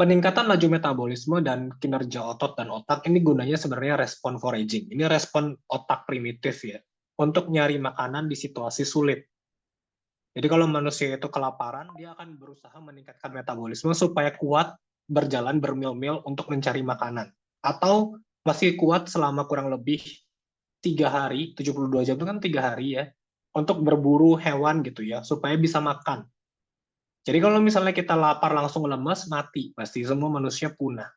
[SPEAKER 1] Peningkatan laju metabolisme dan kinerja otot dan otak ini gunanya sebenarnya respon foraging. Ini respon otak primitif ya, untuk nyari makanan di situasi sulit. Jadi kalau manusia itu kelaparan, dia akan berusaha meningkatkan metabolisme supaya kuat berjalan bermil-mil untuk mencari makanan. Atau masih kuat selama kurang lebih 3 hari, 72 jam itu kan 3 hari ya, untuk berburu hewan gitu ya, supaya bisa makan. Jadi kalau misalnya kita lapar langsung lemas, mati. Pasti semua manusia punah.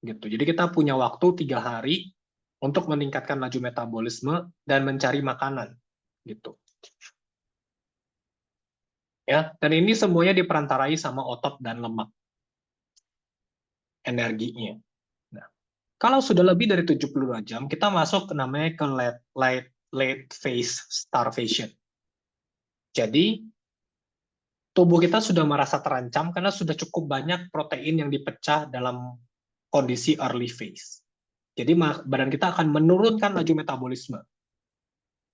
[SPEAKER 1] Gitu. Jadi kita punya waktu 3 hari untuk meningkatkan laju metabolisme dan mencari makanan. Gitu. Ya, dan ini semuanya diperantarai sama otot dan lemak energinya. Nah, kalau sudah lebih dari 72 jam, kita masuk ke namanya ke late phase starvation. Jadi, tubuh kita sudah merasa terancam karena sudah cukup banyak protein yang dipecah dalam kondisi early phase. Jadi badan kita akan menurunkan laju metabolisme.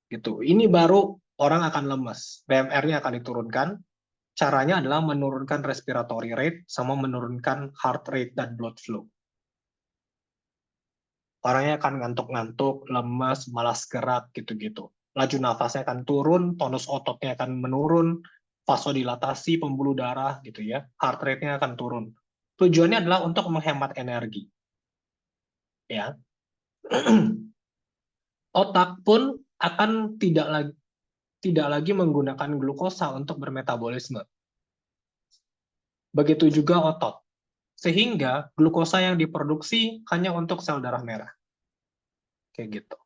[SPEAKER 1] Gitu. Ini baru orang akan lemas. BMR-nya akan diturunkan. Caranya adalah menurunkan respiratory rate sama menurunkan heart rate dan blood flow. Orangnya akan ngantuk-ngantuk, lemas, malas gerak, gitu-gitu. Laju nafasnya akan turun, tonus ototnya akan menurun, vasodilatasi pembuluh darah, gitu ya. Heart rate-nya akan turun. Tujuannya adalah untuk menghemat energi. Ya. Otak pun akan tidak lagi menggunakan glukosa untuk bermetabolisme. Begitu juga otot. Sehingga glukosa yang diproduksi hanya untuk sel darah merah. Kayak gitu.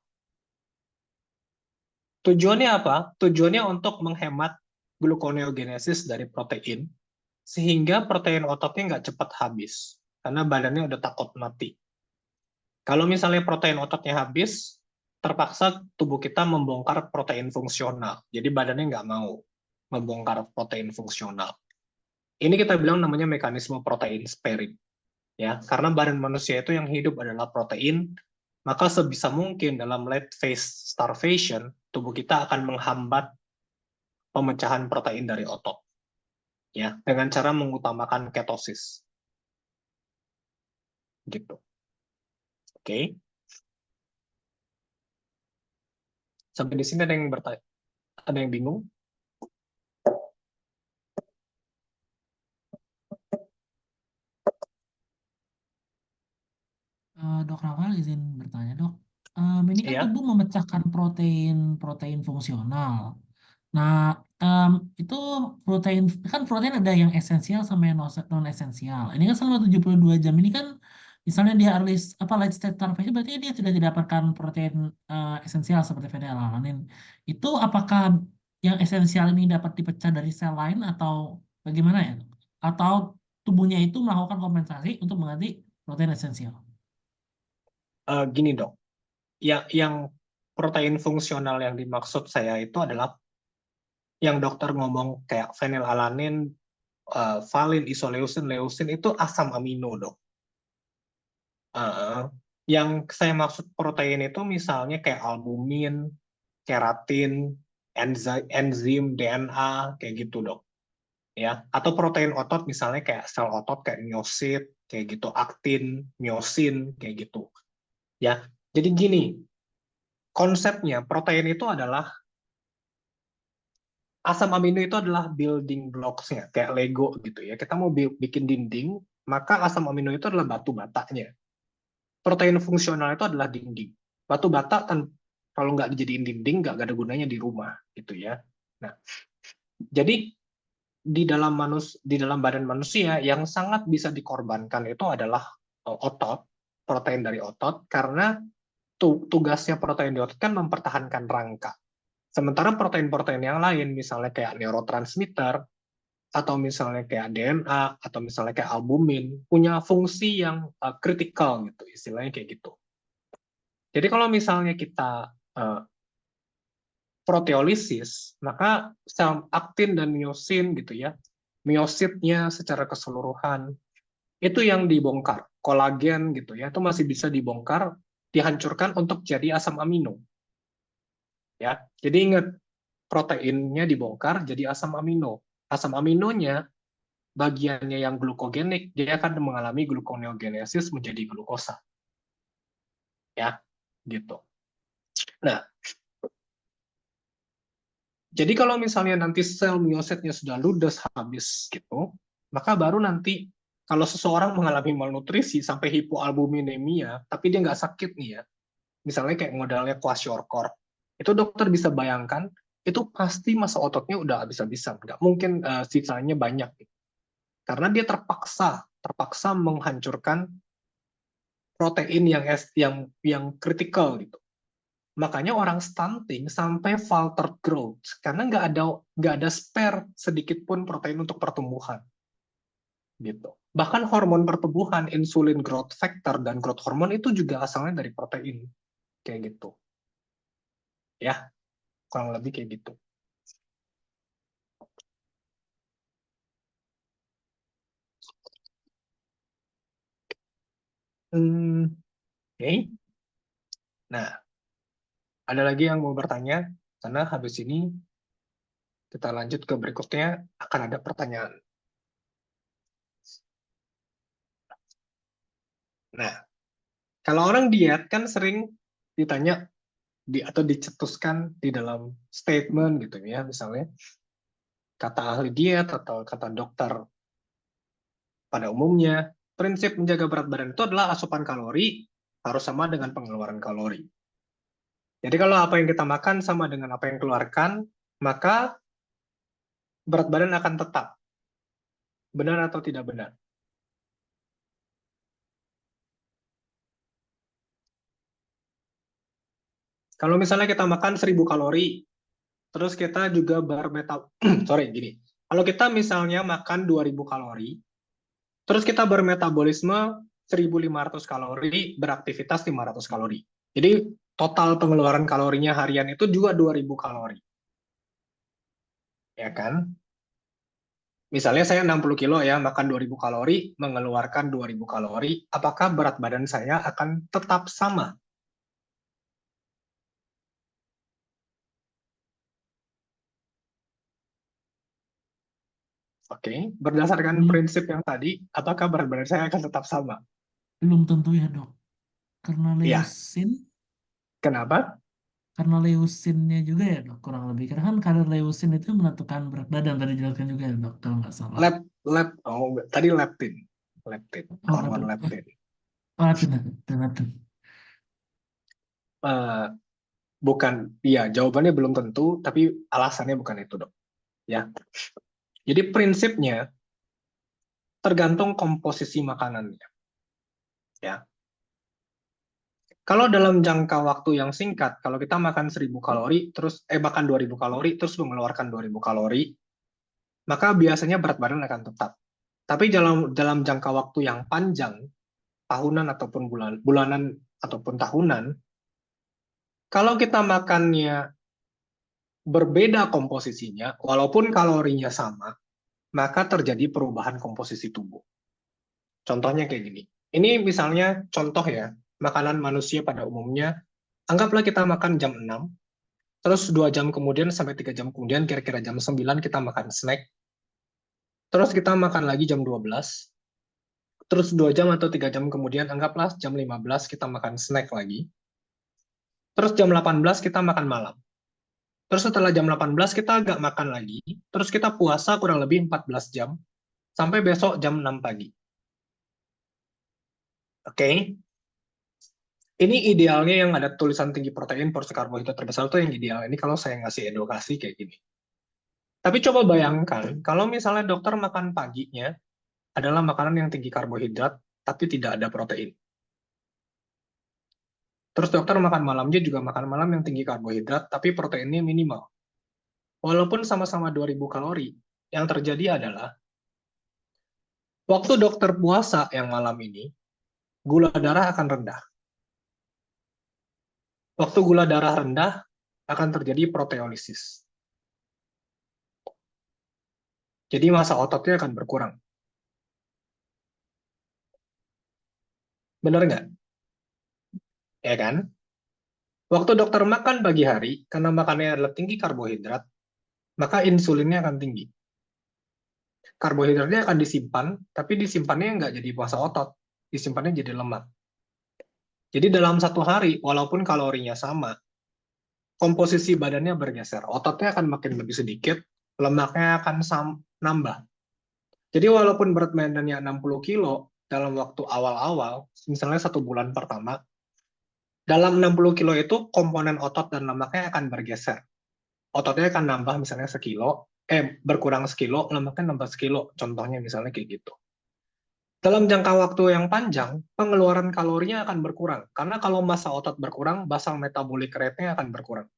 [SPEAKER 1] Tujuannya apa? Tujuannya untuk menghemat gluconeogenesis dari protein, sehingga protein ototnya nggak cepat habis, karena badannya udah takut mati. Kalau misalnya protein ototnya habis, terpaksa tubuh kita membongkar protein fungsional. Jadi badannya nggak mau membongkar protein fungsional. Ini kita bilang namanya mekanisme protein sparing. Ya, karena badan manusia itu yang hidup adalah protein, maka sebisa mungkin dalam late phase starvation, tubuh kita akan menghambat pemecahan protein dari otot, ya, dengan cara mengutamakan ketosis, gitu. Oke, sampai di sini ada yang bertanya, ada yang bingung?
[SPEAKER 2] Dok Rafael izin bertanya dok. Ini kan
[SPEAKER 1] Iya.
[SPEAKER 2] tubuh memecahkan protein fungsional. Nah, em, itu protein kan protein ada yang esensial sama yang non esensial. Ini kan selama 72 jam ini kan misalnya dia early apa late state starvation berarti dia sudah tidak dapatkan protein esensial seperti fenilalanin. Itu apakah yang esensial ini dapat dipecah dari sel lain atau bagaimana ya? Atau tubuhnya itu melakukan kompensasi untuk mengganti protein esensial?
[SPEAKER 1] Gini dong, yang protein fungsional yang dimaksud saya itu adalah yang dokter ngomong kayak fenilalanin, valin, isoleucin, leucin itu asam amino dong. Uh, yang saya maksud protein itu misalnya kayak albumin, keratin, enzim, DNA, kayak gitu dong. Ya, atau protein otot misalnya kayak sel otot kayak miosit, kayak gitu, aktin, miosin, kayak gitu. Ya, jadi gini, konsepnya protein itu adalah asam amino itu adalah building blocks-nya, kayak Lego gitu ya. Kita mau bikin dinding, maka asam amino itu adalah batu batanya. Protein fungsional itu adalah dinding. Batu bata kan kalau nggak dijadiin dinding nggak ada gunanya di rumah gitu ya. Nah, jadi di dalam badan manusia yang sangat bisa dikorbankan itu adalah otot, protein dari otot karena tugasnya protein di otot kan mempertahankan rangka. Sementara protein-protein yang lain misalnya kayak neurotransmitter atau misalnya kayak DNA atau misalnya kayak albumin punya fungsi yang kritikal gitu istilahnya kayak gitu. Jadi kalau misalnya kita uh, proteolisis, maka sel aktin dan miosin gitu ya, miositnya secara keseluruhan itu yang dibongkar. Kolagen gitu ya, itu masih bisa dibongkar, dihancurkan untuk jadi asam amino. Ya, jadi ingat proteinnya dibongkar jadi asam amino. Asam aminonya bagiannya yang glukogenik, dia akan mengalami gluconeogenesis menjadi glukosa. Ya, gitu. Nah, Jadi kalau misalnya nanti sel miositnya sudah ludes habis gitu, maka baru nanti kalau seseorang mengalami malnutrisi sampai hipoalbuminemia, tapi dia nggak sakit nih ya, misalnya kayak modalnya kwashiorkor, itu dokter bisa bayangkan itu pasti masa ototnya udah habis-habisan, nggak mungkin sisanya banyak, gitu. Karena dia terpaksa menghancurkan protein yang kritikal gitu. Makanya orang stunting sampai faltered growth karena nggak ada spare sedikit pun protein untuk pertumbuhan gitu. Bahkan hormon pertumbuhan, insulin growth factor dan growth hormone itu juga asalnya dari protein kayak gitu. Ya, kurang lebih kayak gitu. Oke. Nah, ada lagi yang mau bertanya? Karena habis ini kita lanjut ke berikutnya akan ada pertanyaan. Nah, kalau orang diet kan sering ditanya atau dicetuskan di dalam statement gitu ya, misalnya kata ahli diet atau kata dokter pada umumnya, prinsip menjaga berat badan itu adalah asupan kalori harus sama dengan pengeluaran kalori. Jadi kalau apa yang kita makan sama dengan apa yang keluarkan, maka berat badan akan tetap. Benar atau tidak benar? Kalau misalnya kita makan 1000 kalori, terus kita juga sorry, gini. Kalau kita misalnya makan 2000 kalori, terus kita bermetabolisme 1500 kalori, beraktivitas 500 kalori. Jadi total pengeluaran kalorinya harian itu juga 2000 kalori. Ya kan? Misalnya saya 60 kilo ya, makan 2000 kalori, mengeluarkan 2000 kalori, apakah berat badan saya akan tetap sama? Oke, berdasarkan
[SPEAKER 2] Belum,
[SPEAKER 1] prinsip yang tadi, apakah berat badan saya akan tetap sama?
[SPEAKER 2] belum tentu ya dok. Karena
[SPEAKER 1] Ya,
[SPEAKER 2] leusin,
[SPEAKER 1] kenapa?
[SPEAKER 2] karena leusinnya juga ya dok, kurang lebih. Karena kan kadar leusin itu menentukan berat badan, tadi dijelaskan juga ya dok, kalau nggak salah.
[SPEAKER 1] Tadi leptin,
[SPEAKER 2] Oh,
[SPEAKER 1] hormon
[SPEAKER 2] leptin.
[SPEAKER 1] leptin.
[SPEAKER 2] Oh, leptin, leptin, leptin.
[SPEAKER 1] Eh, bukan, ya jawabannya belum tentu, tapi alasannya bukan itu dok. Ya, jadi prinsipnya tergantung komposisi makanannya. Ya, kalau dalam jangka waktu yang singkat, kalau kita makan 1000 kalori, terus makan 2000 kalori, terus mengeluarkan 2000 kalori, maka biasanya berat badan akan tetap. Tapi dalam jangka waktu yang panjang, tahunan ataupun bulanan ataupun tahunan, kalau kita makannya berbeda komposisinya, walaupun kalorinya sama, maka terjadi perubahan komposisi tubuh. Contohnya kayak gini. Ini misalnya contoh ya, makanan manusia pada umumnya, anggaplah kita makan jam 6, terus 2 jam kemudian sampai 3 jam kemudian, kira-kira jam 9 kita makan snack, terus kita makan lagi jam 12, terus 2 jam atau 3 jam kemudian, anggaplah jam 15 kita makan snack lagi, terus jam 18 kita makan malam. Terus setelah jam 18 kita agak makan lagi, terus kita puasa kurang lebih 14 jam, sampai besok jam 6 pagi. Oke? Okay? Ini idealnya yang ada tulisan tinggi protein, porsi karbohidrat terbesar itu yang ideal. Ini kalau saya ngasih edukasi kayak gini. Tapi coba bayangkan, kalau misalnya dokter makan paginya adalah makanan yang tinggi karbohidrat, tapi tidak ada protein. Terus dokter makan malamnya juga makan malam yang tinggi karbohidrat, tapi proteinnya minimal. Walaupun sama-sama 2000 kalori, yang terjadi adalah waktu dokter puasa yang malam ini, gula darah akan rendah. Waktu gula darah rendah, akan terjadi proteolisis. Jadi massa ototnya akan berkurang. Benar nggak? Ya kan? Waktu dokter makan pagi hari, karena makannya adalah tinggi karbohidrat, maka insulinnya akan tinggi. Karbohidratnya akan disimpan, tapi disimpannya nggak jadi massa otot, disimpannya jadi lemak. Jadi dalam satu hari, walaupun kalorinya sama, komposisi badannya bergeser. Ototnya akan makin lebih sedikit, lemaknya akan nambah. Jadi walaupun berat badannya 60 kilo dalam waktu awal-awal, misalnya 1 bulan pertama, dalam 60 kilo itu komponen otot dan lemaknya akan bergeser. Ototnya akan nambah misalnya berkurang sekilo, lemaknya nambah sekilo. Contohnya misalnya kayak gitu. Dalam jangka waktu yang panjang, pengeluaran kalorinya akan berkurang. Karena kalau massa otot berkurang, basal metabolic rate-nya akan berkurang.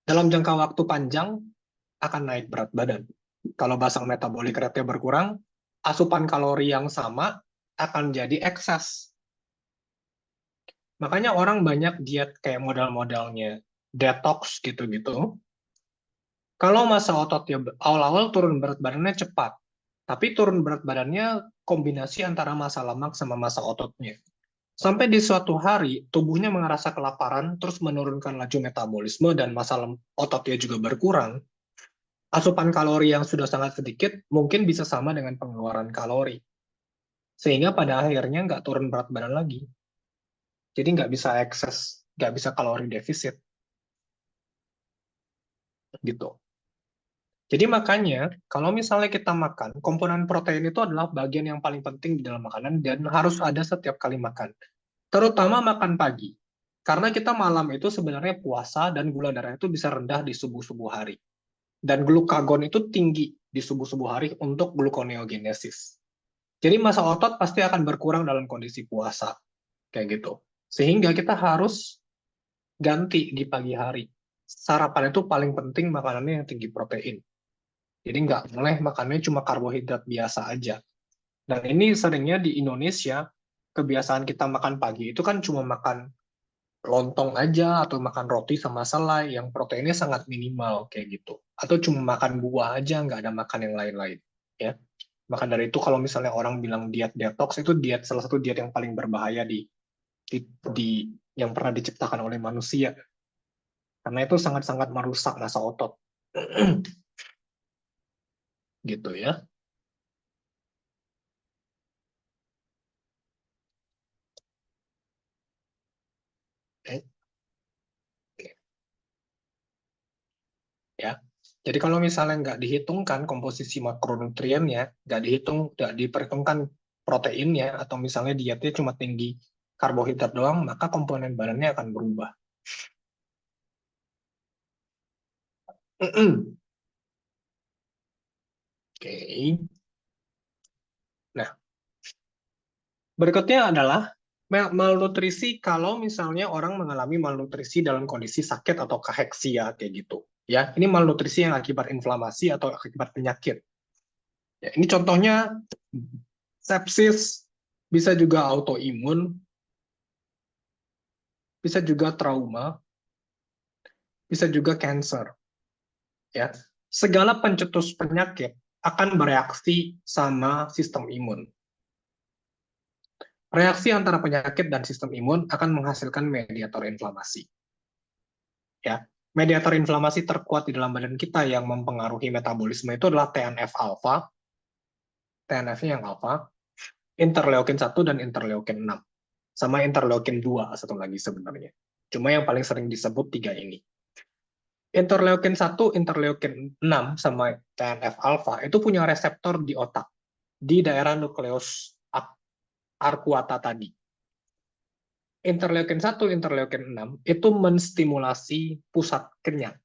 [SPEAKER 1] Dalam jangka waktu panjang, akan naik berat badan. Kalau basal metabolic rate-nya berkurang, asupan kalori yang sama akan jadi ekses. Makanya orang banyak diet kayak modal-modalnya detox gitu-gitu. Kalau masa ototnya awal-awal turun berat badannya cepat, tapi turun berat badannya kombinasi antara massa lemak sama massa ototnya. Sampai di suatu hari, tubuhnya merasa kelaparan, terus menurunkan laju metabolisme, dan massa ototnya juga berkurang. Asupan kalori yang sudah sangat sedikit mungkin bisa sama dengan pengeluaran kalori. Sehingga pada akhirnya nggak turun berat badan lagi. Jadi nggak bisa ekses, nggak bisa kalori defisit. Gitu. Jadi makanya, kalau misalnya kita makan, komponen protein itu adalah bagian yang paling penting di dalam makanan dan harus ada setiap kali makan. Terutama makan pagi. Karena kita malam itu sebenarnya puasa dan gula darah itu bisa rendah di subuh-subuh hari. Dan glukagon itu tinggi di subuh-subuh hari untuk gluconeogenesis. Jadi massa otot pasti akan berkurang dalam kondisi puasa. Kayak gitu. Sehingga kita harus ganti di pagi hari. Sarapan itu paling penting makanannya yang tinggi protein. Jadi nggak boleh makannya cuma karbohidrat biasa aja. Dan ini seringnya di Indonesia, kebiasaan kita makan pagi itu kan cuma makan lontong aja atau makan roti sama selai yang proteinnya sangat minimal kayak gitu. Atau cuma makan buah aja, nggak ada makan yang lain-lain. Ya. Maka dari itu kalau misalnya orang bilang diet detox, itu salah satu diet yang paling berbahaya di yang pernah diciptakan oleh manusia. Karena itu sangat-sangat merusak massa otot. Gitu ya. Oke. Ya. Jadi kalau misalnya nggak dihitungkan komposisi makronutriennya, nggak diperhitungkan proteinnya, atau misalnya dietnya cuma tinggi karbohidrat doang, maka komponen badannya akan berubah. Oke. Nah, berikutnya adalah malnutrisi kalau misalnya orang mengalami malnutrisi dalam kondisi sakit atau kaheksia kayak gitu. Ya, ini malnutrisi yang akibat inflamasi atau akibat penyakit. Ya, ini contohnya sepsis, bisa juga autoimun, bisa juga trauma, bisa juga cancer. Ya, segala pencetus penyakit akan bereaksi sama sistem imun. Reaksi antara penyakit dan sistem imun akan menghasilkan mediator inflamasi. Ya, mediator inflamasi terkuat di dalam badan kita yang mempengaruhi metabolisme itu adalah TNF alfa, TNF-nya yang alfa, interleukin 1 dan interleukin 6. Sama interleukin 2 satu lagi sebenarnya. Cuma yang paling sering disebut 3 ini. Interleukin 1, interleukin 6 sama TNF alfa itu punya reseptor di otak, di daerah nukleus arcuata tadi. Interleukin 1, interleukin 6 itu menstimulasi pusat kenyang.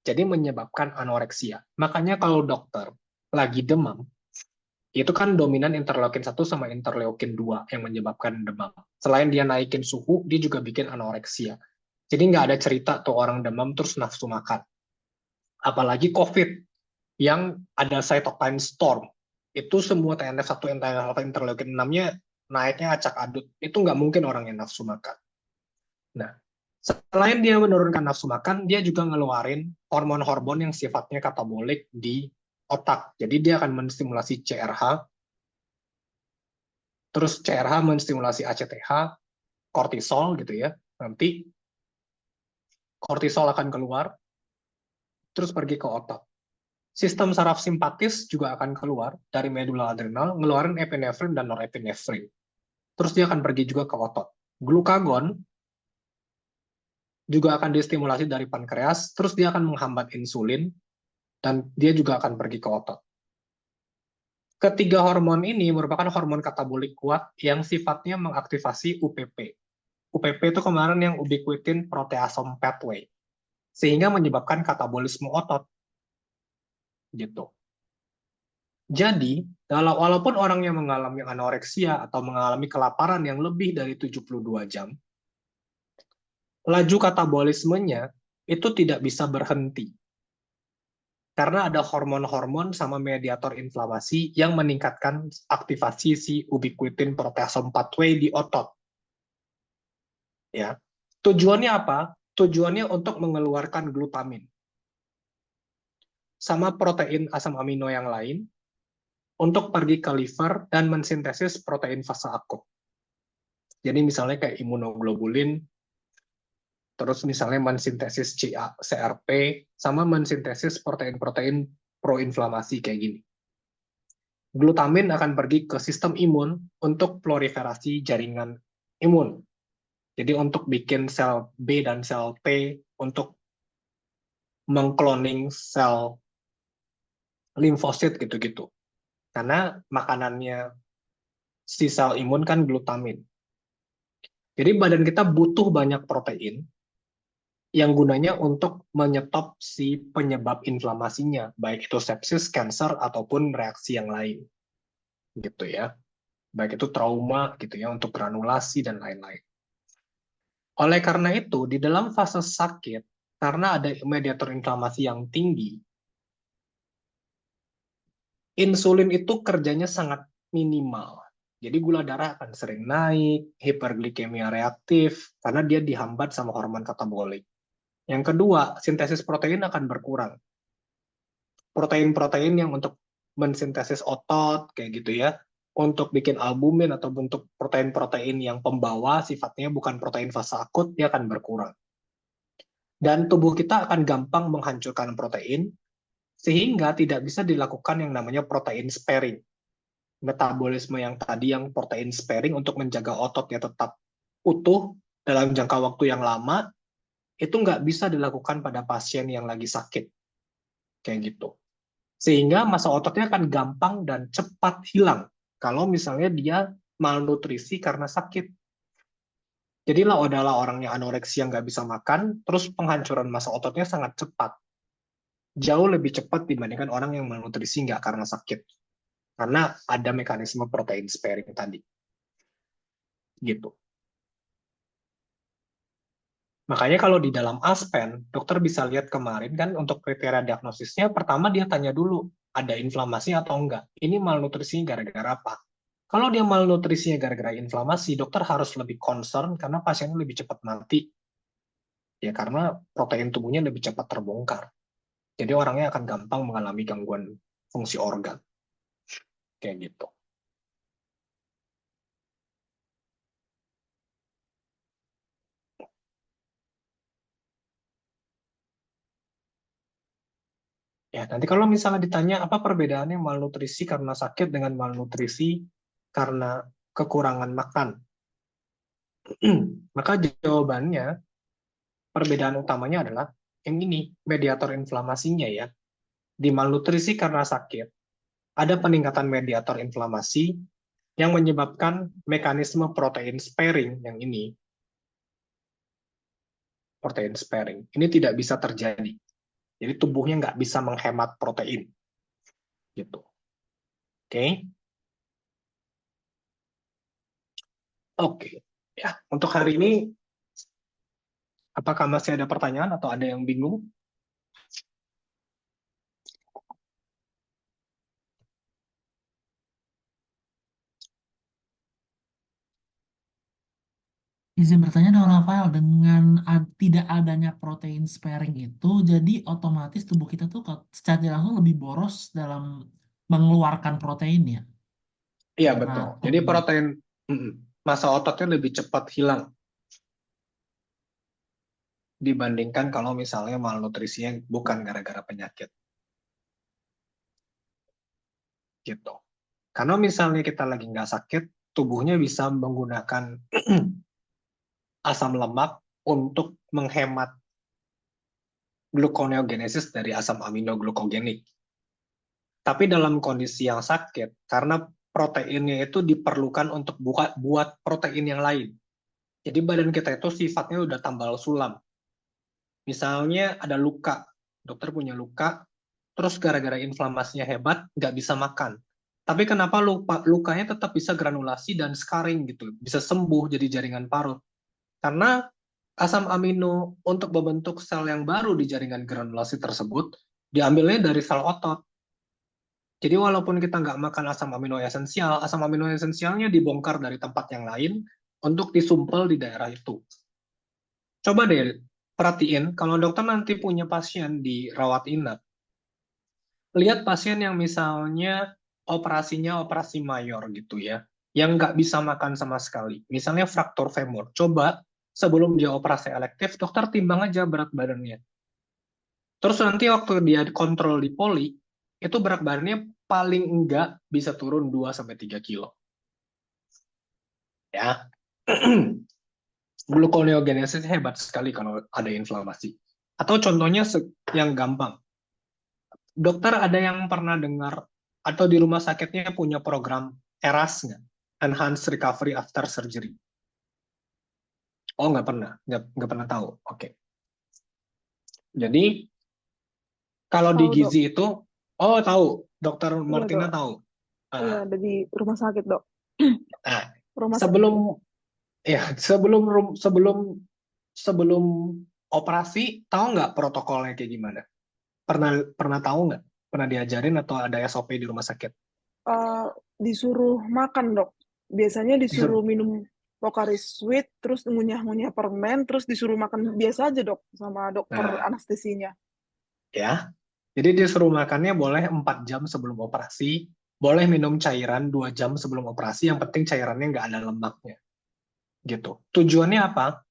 [SPEAKER 1] Jadi menyebabkan anoreksia. Makanya kalau dokter lagi demam, itu kan dominan interleukin 1 sama interleukin 2 yang menyebabkan demam. Selain dia naikin suhu, dia juga bikin anoreksia. Jadi nggak ada cerita tuh orang demam terus nafsu makan. Apalagi COVID, yang ada cytokine storm. Itu semua TNF1, interleukin 6-nya naiknya acak adut. Itu nggak mungkin orang yang nafsu makan. Nah, selain dia menurunkan nafsu makan, dia juga ngeluarin hormon-hormon yang sifatnya katabolik di otak. Jadi dia akan menstimulasi CRH, terus CRH menstimulasi ACTH, kortisol gitu ya. Nanti kortisol akan keluar, terus pergi ke otak. Sistem saraf simpatis juga akan keluar dari medula adrenal, ngeluarin epinefrin dan norepinefrin. Terus dia akan pergi juga ke otot. Glukagon juga akan distimulasi dari pankreas, terus dia akan menghambat insulin, dan dia juga akan pergi ke otot. Ketiga hormon ini merupakan hormon katabolik kuat yang sifatnya mengaktifasi UPP. UPP itu kemarin yang ubiquitin proteasome pathway, sehingga menyebabkan katabolisme otot. Gitu. Jadi, walaupun orang yang mengalami anoreksia atau mengalami kelaparan yang lebih dari 72 jam, laju katabolismenya itu tidak bisa berhenti. Karena ada hormon-hormon sama mediator inflamasi yang meningkatkan aktivasi si ubiquitin proteasome pathway di otot. Ya. Tujuannya apa? Tujuannya untuk mengeluarkan glutamin. Sama protein asam amino yang lain untuk pergi ke liver dan mensintesis protein fase akut. Jadi misalnya kayak imunoglobulin, terus misalnya mensintesis CRP, sama mensintesis protein-protein proinflamasi kayak gini. Glutamin akan pergi ke sistem imun untuk proliferasi jaringan imun. Jadi untuk bikin sel B dan sel T untuk mengkloning sel limfosit gitu-gitu. Karena makanannya si sel imun kan glutamin. Jadi badan kita butuh banyak protein yang gunanya untuk menyetop si penyebab inflamasinya, baik itu sepsis, kanker, ataupun reaksi yang lain. Gitu ya. Baik itu trauma gitu ya, untuk granulasi dan lain-lain. Oleh karena itu, di dalam fase sakit, karena ada mediator inflamasi yang tinggi, insulin itu kerjanya sangat minimal. Jadi gula darah akan sering naik, hiperglikemia reaktif, karena dia dihambat sama hormon katabolik. Yang kedua, sintesis protein akan berkurang. Protein-protein yang untuk mensintesis otot, kayak gitu ya, untuk bikin albumin atau bentuk protein-protein yang pembawa sifatnya bukan protein fase akut, dia akan berkurang. Dan tubuh kita akan gampang menghancurkan protein, sehingga tidak bisa dilakukan yang namanya protein sparing. Metabolisme yang tadi yang protein sparing untuk menjaga ototnya tetap utuh dalam jangka waktu yang lama, itu nggak bisa dilakukan pada pasien yang lagi sakit. Kayak gitu. Sehingga massa ototnya akan gampang dan cepat hilang kalau misalnya dia malnutrisi karena sakit. Jadilah adalah orangnya anoreksia nggak bisa makan, terus penghancuran massa ototnya sangat cepat. Jauh lebih cepat dibandingkan orang yang malnutrisi nggak karena sakit. Karena ada mekanisme protein sparing tadi. Gitu. Makanya kalau di dalam Aspen, dokter bisa lihat kemarin kan untuk kriteria diagnosisnya, pertama dia tanya dulu, ada inflamasi atau enggak. Ini malnutrisi gara-gara apa? Kalau dia malnutrisinya gara-gara inflamasi, dokter harus lebih concern karena pasiennya lebih cepat mati. Ya karena protein tubuhnya lebih cepat terbongkar. Jadi orangnya akan gampang mengalami gangguan fungsi organ. Kayak gitu. Ya, nanti kalau misalnya ditanya apa perbedaannya malnutrisi karena sakit dengan malnutrisi karena kekurangan makan, maka jawabannya perbedaan utamanya adalah yang ini, mediator inflamasinya ya. Di malnutrisi karena sakit, ada peningkatan mediator inflamasi yang menyebabkan mekanisme protein sparing yang ini, protein sparing, ini tidak bisa terjadi. Jadi tubuhnya nggak bisa menghemat protein. Gitu. Oke. Oke. Ya, untuk hari ini apakah masih ada pertanyaan atau ada yang bingung?
[SPEAKER 2] Izin bertanya dong Rafael, dengan tidak adanya protein sparing itu, jadi otomatis tubuh kita tuh secara tidak langsung lebih boros dalam mengeluarkan protein ya.
[SPEAKER 1] Iya,
[SPEAKER 2] Karena
[SPEAKER 1] betul. Jadi
[SPEAKER 2] tubuh.
[SPEAKER 1] protein, massa ototnya lebih cepat hilang dibandingkan kalau misalnya malnutrisinya bukan gara-gara penyakit. Gitu. Karena misalnya kita lagi nggak sakit, tubuhnya bisa menggunakan asam lemak untuk menghemat gluconeogenesis dari asam amino glukogenik. Tapi dalam kondisi yang sakit, karena proteinnya itu diperlukan untuk buat protein yang lain. Jadi badan kita itu sifatnya udah tambal sulam. Misalnya ada luka, dokter punya luka, terus gara-gara inflamasinya hebat, nggak bisa makan. Tapi kenapa lukanya tetap bisa granulasi dan scarring gitu, bisa sembuh jadi jaringan parut? Karena asam amino untuk membentuk sel yang baru di jaringan granulasi tersebut diambilnya dari sel otot. Jadi walaupun kita nggak makan asam amino esensialnya dibongkar dari tempat yang lain untuk disumpel di daerah itu. Coba deh perhatiin, kalau dokter nanti punya pasien di rawat inap, lihat pasien yang misalnya operasinya operasi mayor gitu ya, yang nggak bisa makan sama sekali, misalnya fraktur femur. Coba sebelum dia operasi elektif, dokter timbang aja berat badannya. Terus nanti waktu dia kontrol di poli, itu berat badannya paling enggak bisa turun 2-3 kilo. Ya. Gluconeogenesis hebat sekali kalau ada inflamasi. Atau contohnya yang gampang. Dokter ada yang pernah dengar atau di rumah sakitnya punya program ERAS nggak? Enhanced Recovery After Surgery. Oh, nggak pernah. Nggak pernah tahu. Oke. Jadi, kalau di
[SPEAKER 3] Tahu, Dok.
[SPEAKER 1] gizi itu, oh tahu. Dokter
[SPEAKER 3] Iya,
[SPEAKER 1] Martina
[SPEAKER 3] Dok.
[SPEAKER 1] tahu.
[SPEAKER 3] Iya, ada di rumah sakit, Dok.
[SPEAKER 1] Nah,
[SPEAKER 3] Rumah
[SPEAKER 1] sebelum
[SPEAKER 3] sakit.
[SPEAKER 1] ya sebelum operasi, tahu nggak protokolnya kayak gimana? Pernah tahu nggak? Pernah diajarin atau ada SOP di rumah sakit?
[SPEAKER 3] Disuruh makan, Dok. Biasanya disuruh minum Pocari Sweet, terus ngunyah-ngunyah permen, terus disuruh makan biasa aja, Dok, sama dokter anestesinya.
[SPEAKER 1] Ya, jadi disuruh makannya boleh 4 jam sebelum operasi, boleh minum cairan 2 jam sebelum operasi, yang penting cairannya nggak ada lemaknya. Gitu. Tujuannya apa?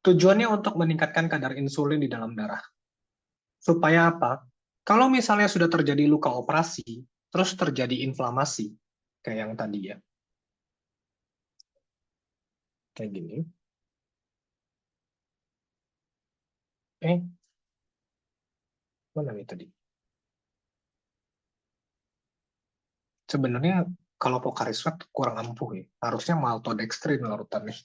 [SPEAKER 1] Tujuannya untuk meningkatkan kadar insulin di dalam darah. Supaya apa? Kalau misalnya sudah terjadi luka operasi, terus terjadi inflamasi, kayak yang tadi ya. Kayak gini. Mana nih tadi? Sebenarnya kalau Pocari Sweat kurang ampuh ya. Harusnya maltodextrin larutannya.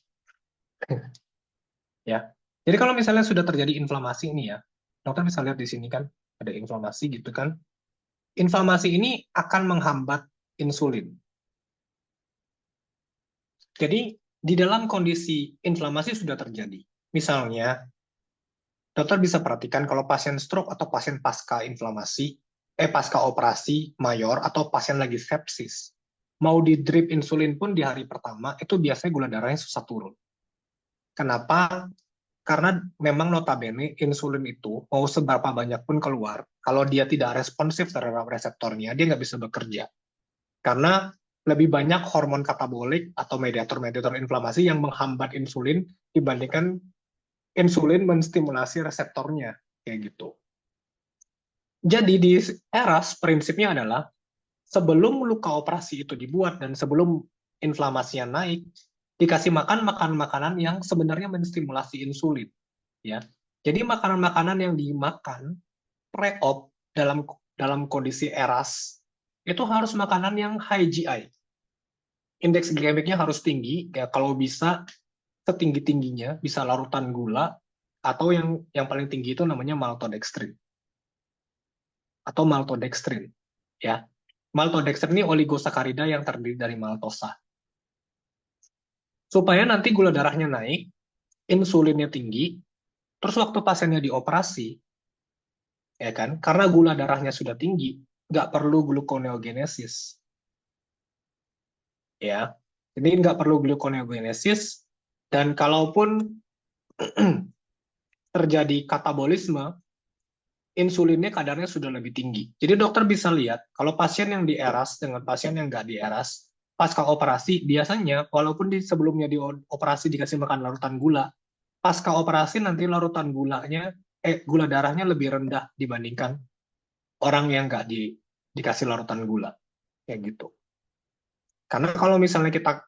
[SPEAKER 1] Ya. Jadi kalau misalnya sudah terjadi inflamasi ini ya, dokter bisa lihat di sini kan, ada inflamasi gitu kan. Inflamasi ini akan menghambat insulin. Jadi di dalam kondisi inflamasi sudah terjadi. Misalnya, dokter bisa perhatikan kalau pasien stroke atau pasien pasca inflamasi, pasca operasi mayor atau pasien lagi sepsis, mau di drip insulin pun di hari pertama itu biasanya gula darahnya susah turun. Kenapa? Karena memang notabene insulin itu mau seberapa banyak pun keluar, kalau dia tidak responsif terhadap reseptornya, dia nggak bisa bekerja. Karena lebih banyak hormon katabolik atau mediator-mediator inflamasi yang menghambat insulin dibandingkan insulin menstimulasi reseptornya, kayak gitu. Jadi di ERAS prinsipnya adalah sebelum luka operasi itu dibuat dan sebelum inflamasinya naik, dikasih makan makanan yang sebenarnya menstimulasi insulin, ya. Jadi makanan-makanan yang dimakan pre-op dalam kondisi ERAS itu harus makanan yang high GI. Indeks glikemiknya harus tinggi, ya kalau bisa setinggi-tingginya, bisa larutan gula, atau yang paling tinggi itu namanya maltodextrin. Atau maltodextrin, ya. Maltodextrin ini oligosakarida yang terdiri dari maltosa. Supaya nanti gula darahnya naik, insulinnya tinggi, terus waktu pasiennya dioperasi, ya kan, karena gula darahnya sudah tinggi, nggak perlu gluconeogenesis. Ya, jadi nggak perlu gluconeogenesis, dan kalaupun terjadi katabolisme, insulinnya kadarnya sudah lebih tinggi. Jadi dokter bisa lihat, kalau pasien yang di ERAS dengan pasien yang nggak di ERAS, pasca operasi, biasanya walaupun sebelumnya di operasi dikasih makan larutan gula, pasca operasi nanti larutan gula darahnya lebih rendah dibandingkan orang yang nggak dikasih larutan gula. Kayak gitu. Karena kalau misalnya kita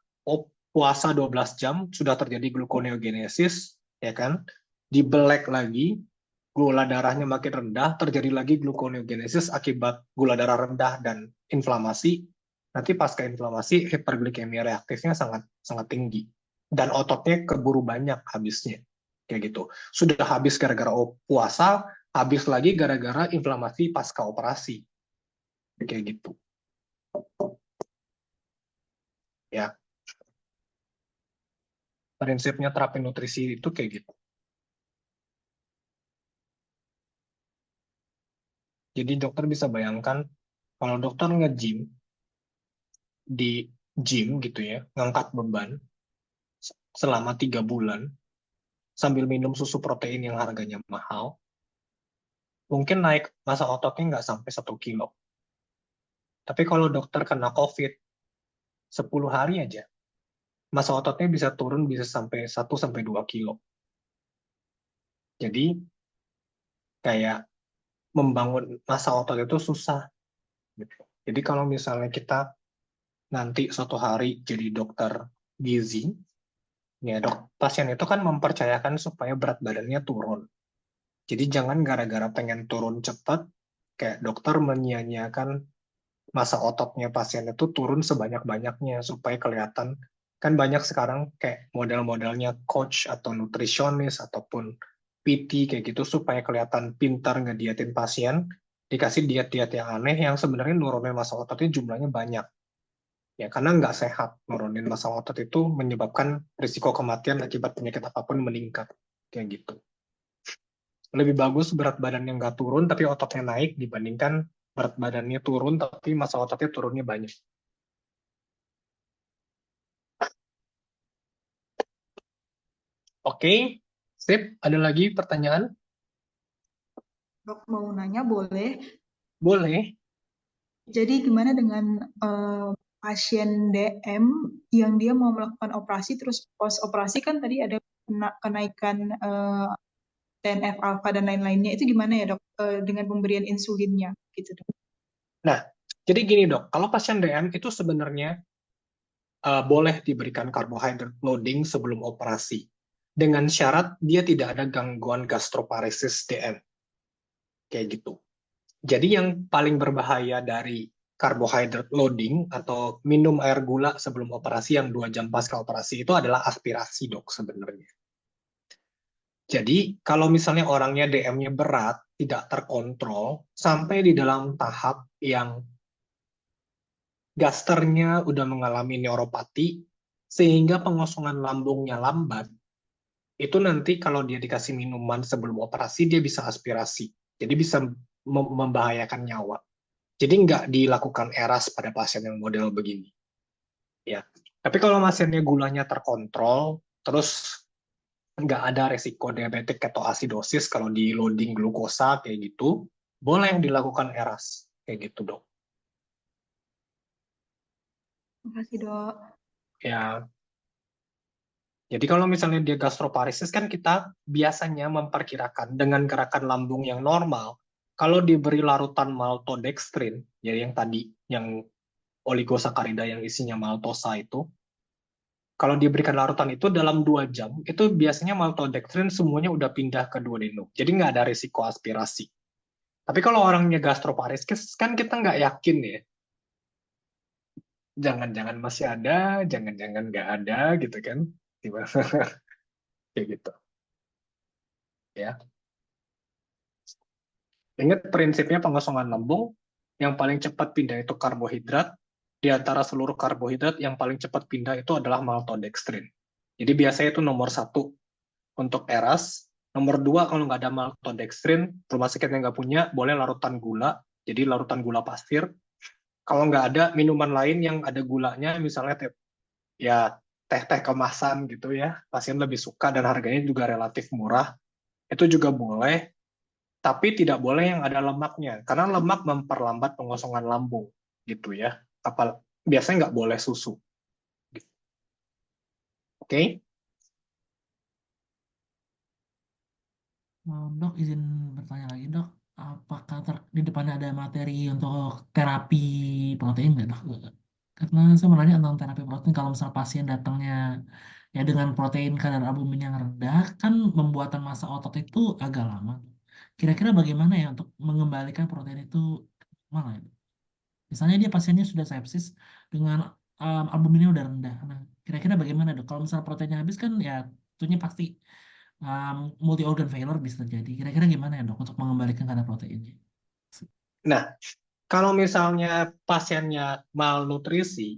[SPEAKER 1] puasa 12 jam, sudah terjadi gluconeogenesis, ya kan? Dibelek lagi, gula darahnya makin rendah, terjadi lagi gluconeogenesis akibat gula darah rendah dan inflamasi. Nanti pasca inflamasi, hiperglikemia reaktifnya sangat sangat tinggi dan ototnya keburu banyak habisnya, kayak gitu. Sudah habis gara-gara puasa, habis lagi gara-gara inflamasi pasca operasi, kayak gitu. Ya, prinsipnya terapi nutrisi itu kayak gitu. Jadi dokter bisa bayangkan kalau dokter nge-gym di gym gitu ya, ngangkat beban selama 3 bulan sambil minum susu protein yang harganya mahal, mungkin naik massa ototnya nggak sampai 1 kilo. Tapi kalau dokter kena COVID 10 hari aja, massa ototnya bisa turun bisa sampai 1-2 kilo. Jadi kayak membangun massa otot itu susah. Gitu. Jadi kalau misalnya kita nanti suatu hari jadi dokter gizi, ya pasien itu kan mempercayakan supaya berat badannya turun. Jadi jangan gara-gara pengen turun cepat, kayak dokter menyia-nyiakan massa ototnya pasien itu turun sebanyak-banyaknya supaya kelihatan. Kan banyak sekarang kayak model-modelnya coach atau nutrisionis ataupun PT kayak gitu supaya kelihatan pintar ngedietin pasien, dikasih diet-diet yang aneh yang sebenarnya nurunin massa ototnya jumlahnya banyak. Ya, karena nggak sehat. Nurunin massa otot itu menyebabkan risiko kematian akibat penyakit apapun meningkat. Kayak gitu. Lebih bagus berat badannya nggak turun tapi ototnya naik dibandingkan berat badannya turun tapi massa ototnya turunnya banyak. Oke, sip. Ada lagi pertanyaan?
[SPEAKER 4] Dok, mau nanya boleh?
[SPEAKER 1] Boleh.
[SPEAKER 4] Jadi gimana dengan pasien DM yang dia mau melakukan operasi terus post operasi kan tadi ada kenaikan TNF alpha dan lain-lainnya, itu gimana ya dok dengan pemberian insulinnya gitu dok?
[SPEAKER 1] Nah, jadi gini dok, kalau pasien DM itu sebenarnya boleh diberikan carbohydrate loading sebelum operasi dengan syarat dia tidak ada gangguan gastroparesis DM. Kayak gitu. Jadi yang paling berbahaya dari carbohydrate loading atau minum air gula sebelum operasi yang 2 jam pasca operasi itu adalah aspirasi dok sebenarnya. Jadi kalau misalnya orangnya DM-nya berat, tidak terkontrol, sampai di dalam tahap yang gasternya udah mengalami neuropati, sehingga pengosongan lambungnya lambat, itu nanti kalau dia dikasih minuman sebelum operasi, dia bisa aspirasi. Jadi bisa membahayakan nyawa. Jadi nggak dilakukan ERAS pada pasien yang model begini. Ya. Tapi kalau pasiennya gulanya terkontrol, terus nggak ada resiko diabetik ketoasidosis kalau di loading glukosa kayak gitu, boleh yang dilakukan ERAS. Kayak gitu, dok.
[SPEAKER 4] Makasih dok.
[SPEAKER 1] Ya. Jadi kalau misalnya dia gastroparesis kan kita biasanya memperkirakan dengan gerakan lambung yang normal, kalau diberi larutan maltodextrin, jadi yang tadi, yang oligosakarida yang isinya maltosa itu, kalau diberikan larutan itu dalam 2 jam, itu biasanya maltodextrin semuanya udah pindah ke duodenum. Jadi nggak ada risiko aspirasi. Tapi kalau orangnya gastroparesis kan kita nggak yakin ya. Jangan-jangan masih ada, jangan-jangan nggak ada gitu kan. Gimana? Kayak gitu. Ya. Ingat prinsipnya pengosongan lambung, yang paling cepat pindah itu karbohidrat, di antara seluruh karbohidrat yang paling cepat pindah itu adalah maltodextrin. Jadi biasanya itu nomor 1 untuk ERAS, nomor 2 kalau nggak ada maltodextrin, rumah sakit yang nggak punya, boleh larutan gula, jadi larutan gula pasir. Kalau nggak ada minuman lain yang ada gulanya, misalnya ya teh-teh kemasan gitu ya, pasien lebih suka dan harganya juga relatif murah, itu juga boleh. Tapi tidak boleh yang ada lemaknya, karena lemak memperlambat pengosongan lambung, gitu ya. Biasanya nggak boleh susu. Oke?
[SPEAKER 2] Dok, izin bertanya lagi dok, apakah di depannya ada materi untuk terapi protein nggak dok? Karena sebenarnya tentang terapi protein kalau misal pasien datangnya Ya dengan protein kadar albumin yang rendah kan pembuatan massa otot itu agak lama. Kira-kira bagaimana ya untuk mengembalikan protein itu normal ya? Misalnya dia pasiennya sudah sepsis dengan albuminnya udah rendah. Nah, kira-kira bagaimana dok? Kalau misalnya proteinnya habis kan ya tentunya pasti multi organ failure bisa terjadi. Kira-kira gimana ya dok untuk mengembalikan kadar proteinnya?
[SPEAKER 1] Nah, kalau misalnya pasiennya malnutrisi,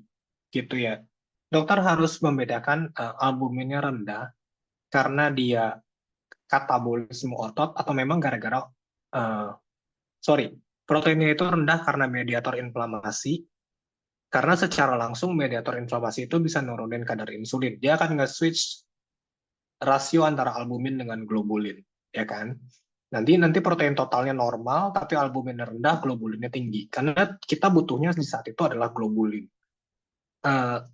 [SPEAKER 1] gitu ya, dokter harus membedakan albuminnya rendah karena dia katabolisme otot atau memang gara-gara, eh, proteinnya itu rendah karena mediator inflamasi, karena secara langsung mediator inflamasi itu bisa nurunin kadar insulin. Dia akan nge-switch rasio antara albumin dengan globulin, ya kan? Nanti protein totalnya normal, tapi albumin rendah, globulinnya tinggi. Karena kita butuhnya di saat itu adalah globulin.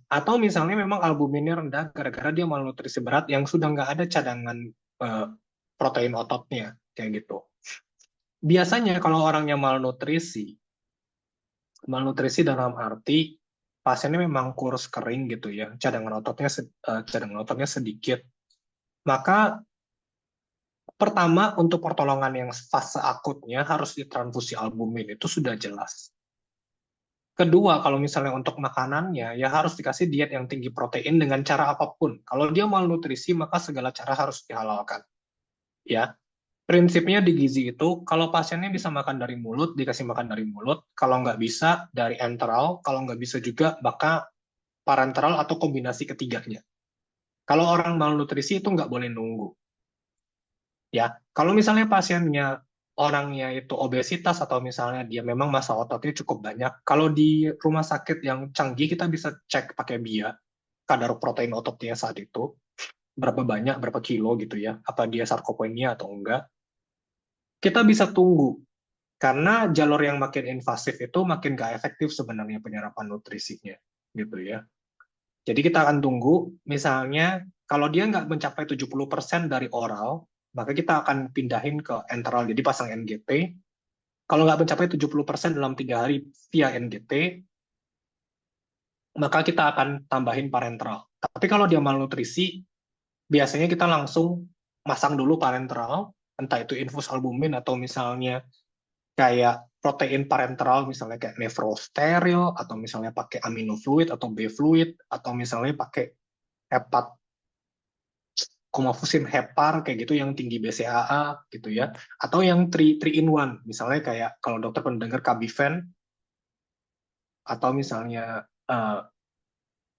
[SPEAKER 1] Atau misalnya memang albuminnya rendah gara-gara dia malnutrisi berat yang sudah nggak ada cadangan protein ototnya, kayak gitu. Biasanya kalau orangnya malnutrisi dalam arti pasiennya memang kurus kering gitu ya, cadangan ototnya sedikit. Maka pertama, untuk pertolongan yang fase akutnya harus ditransfusi albumin, itu sudah jelas. Kedua, kalau misalnya untuk makanannya, ya harus dikasih diet yang tinggi protein dengan cara apapun. Kalau dia malnutrisi, maka segala cara harus dihalalkan. Ya, prinsipnya di gizi itu, kalau pasiennya bisa makan dari mulut, dikasih makan dari mulut. Kalau nggak bisa, dari enteral. Kalau nggak bisa juga, maka parenteral atau kombinasi ketiganya. Kalau orang malnutrisi itu nggak boleh nunggu. Ya, kalau misalnya pasiennya orangnya itu obesitas atau misalnya dia memang massa ototnya cukup banyak, kalau di rumah sakit yang canggih kita bisa cek pakai BIA kadar protein ototnya saat itu berapa banyak, berapa kilo gitu ya, apa dia sarkopenia atau enggak. Kita bisa tunggu karena jalur yang makin invasif itu makin gak efektif sebenarnya penyerapan nutrisinya gitu ya. Jadi kita akan tunggu, misalnya kalau dia nggak mencapai 70% dari oral, maka kita akan pindahin ke enteral, jadi pasang NGT. Kalau nggak mencapai 70% dalam 3 hari via NGT, maka kita akan tambahin parenteral. Tapi kalau dia malnutrisi, biasanya kita langsung masang dulu parenteral, entah itu infus albumin atau misalnya kayak protein parenteral, misalnya kayak nefrosteril, atau misalnya pakai aminofluid atau B-fluid, atau misalnya pakai hepat komafusin hepar kayak gitu yang tinggi BCAA gitu ya, atau yang 3 in 1 misalnya kayak kalau dokter pendengar Kabiven, atau misalnya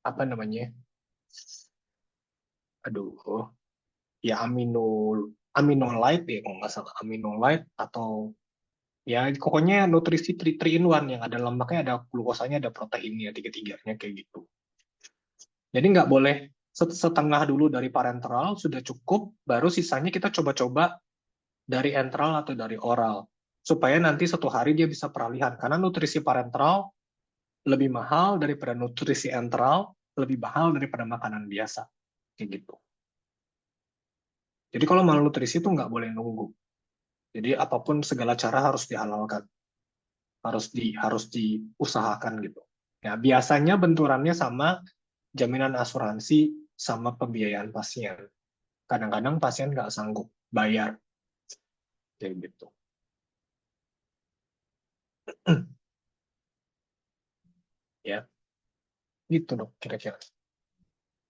[SPEAKER 1] apa namanya, aduh ya aminolite ya kalau nggak salah, aminolite atau ya pokoknya nutrisi 3 in 1 yang ada lemaknya, ada glukosanya, ada proteinnya, tiga-tiganya kayak gitu. Jadi nggak boleh setengah dulu dari parenteral, sudah cukup, baru sisanya kita coba-coba dari enteral atau dari oral. Supaya nanti suatu hari dia bisa peralihan. Karena nutrisi parenteral lebih mahal daripada nutrisi enteral, lebih mahal daripada makanan biasa. Kayak gitu. Jadi kalau malnutrisi itu nggak boleh nunggu. Jadi apapun segala cara harus dihalalkan. Harus diusahakan gitu. Ya, biasanya benturannya sama jaminan asuransi sama pembiayaan pasien. Kadang-kadang pasien nggak sanggup bayar. Kayak gitu. Ya, gitu dok kira-kira.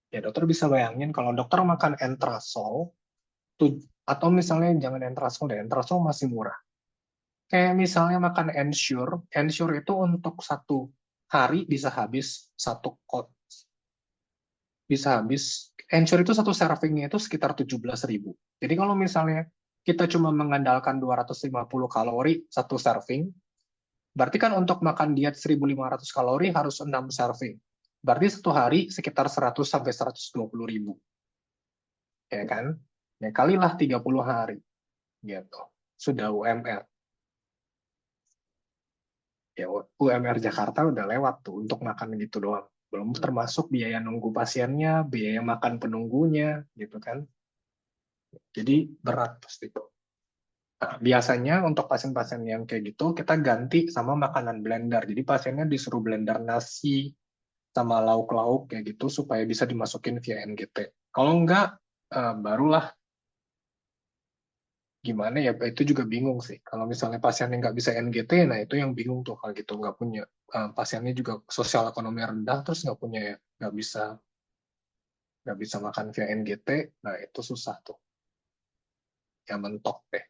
[SPEAKER 1] Ya dokter bisa bayangin kalau dokter makan Entrasol, atau misalnya jangan Entrasol deh, Entrasol masih murah. Kayak misalnya makan Ensure, Ensure itu untuk 1 hari bisa habis 1 kot. Bisa habis, Ensure itu 1 servingnya itu sekitar 17.000. Jadi kalau misalnya kita cuma mengandalkan 250 kalori 1 serving, berarti kan untuk makan diet 1.500 kalori harus 6 serving. Berarti 1 hari sekitar 100 sampai 120.000. Ya kan? Ya kalilah 30 hari. Gitu. Sudah UMR. Ya UMR Jakarta udah lewat tuh untuk makan gitu doang. Belum termasuk biaya nunggu pasiennya, biaya makan penunggunya, gitu kan. Jadi berat pasti itu. Nah, biasanya untuk pasien-pasien yang kayak gitu, kita ganti sama makanan blender. Jadi pasiennya disuruh blender nasi sama lauk-lauk kayak gitu supaya bisa dimasukin via NGT. Kalau enggak, barulah gimana ya, itu juga bingung sih. Kalau misalnya pasiennya nggak bisa NGT, nah itu yang bingung tuh kalau gitu, nggak punya. Pasiennya juga sosial ekonomi rendah, terus nggak punya ya, nggak bisa makan via NGT, nah itu susah tuh. Ya mentok deh,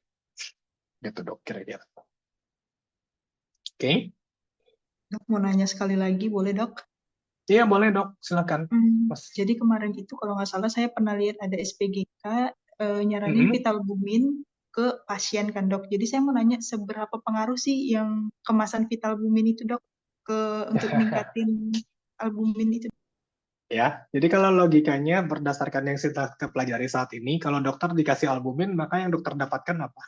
[SPEAKER 1] gitu dok kira-kira. Oke?
[SPEAKER 4] Dok, mau nanya sekali lagi, boleh dok?
[SPEAKER 1] Iya boleh dok, silakan. Mas.
[SPEAKER 4] Jadi kemarin itu kalau nggak salah saya pernah lihat ada SPGK nyaranin Vitalbumin ke pasien kan dok. Jadi saya mau nanya seberapa pengaruh sih yang kemasan Vitalbumin itu dok untuk meningkatin albumin itu?
[SPEAKER 1] Ya, jadi kalau logikanya berdasarkan yang kita pelajari saat ini, kalau dokter dikasih albumin, maka yang dokter dapatkan apa?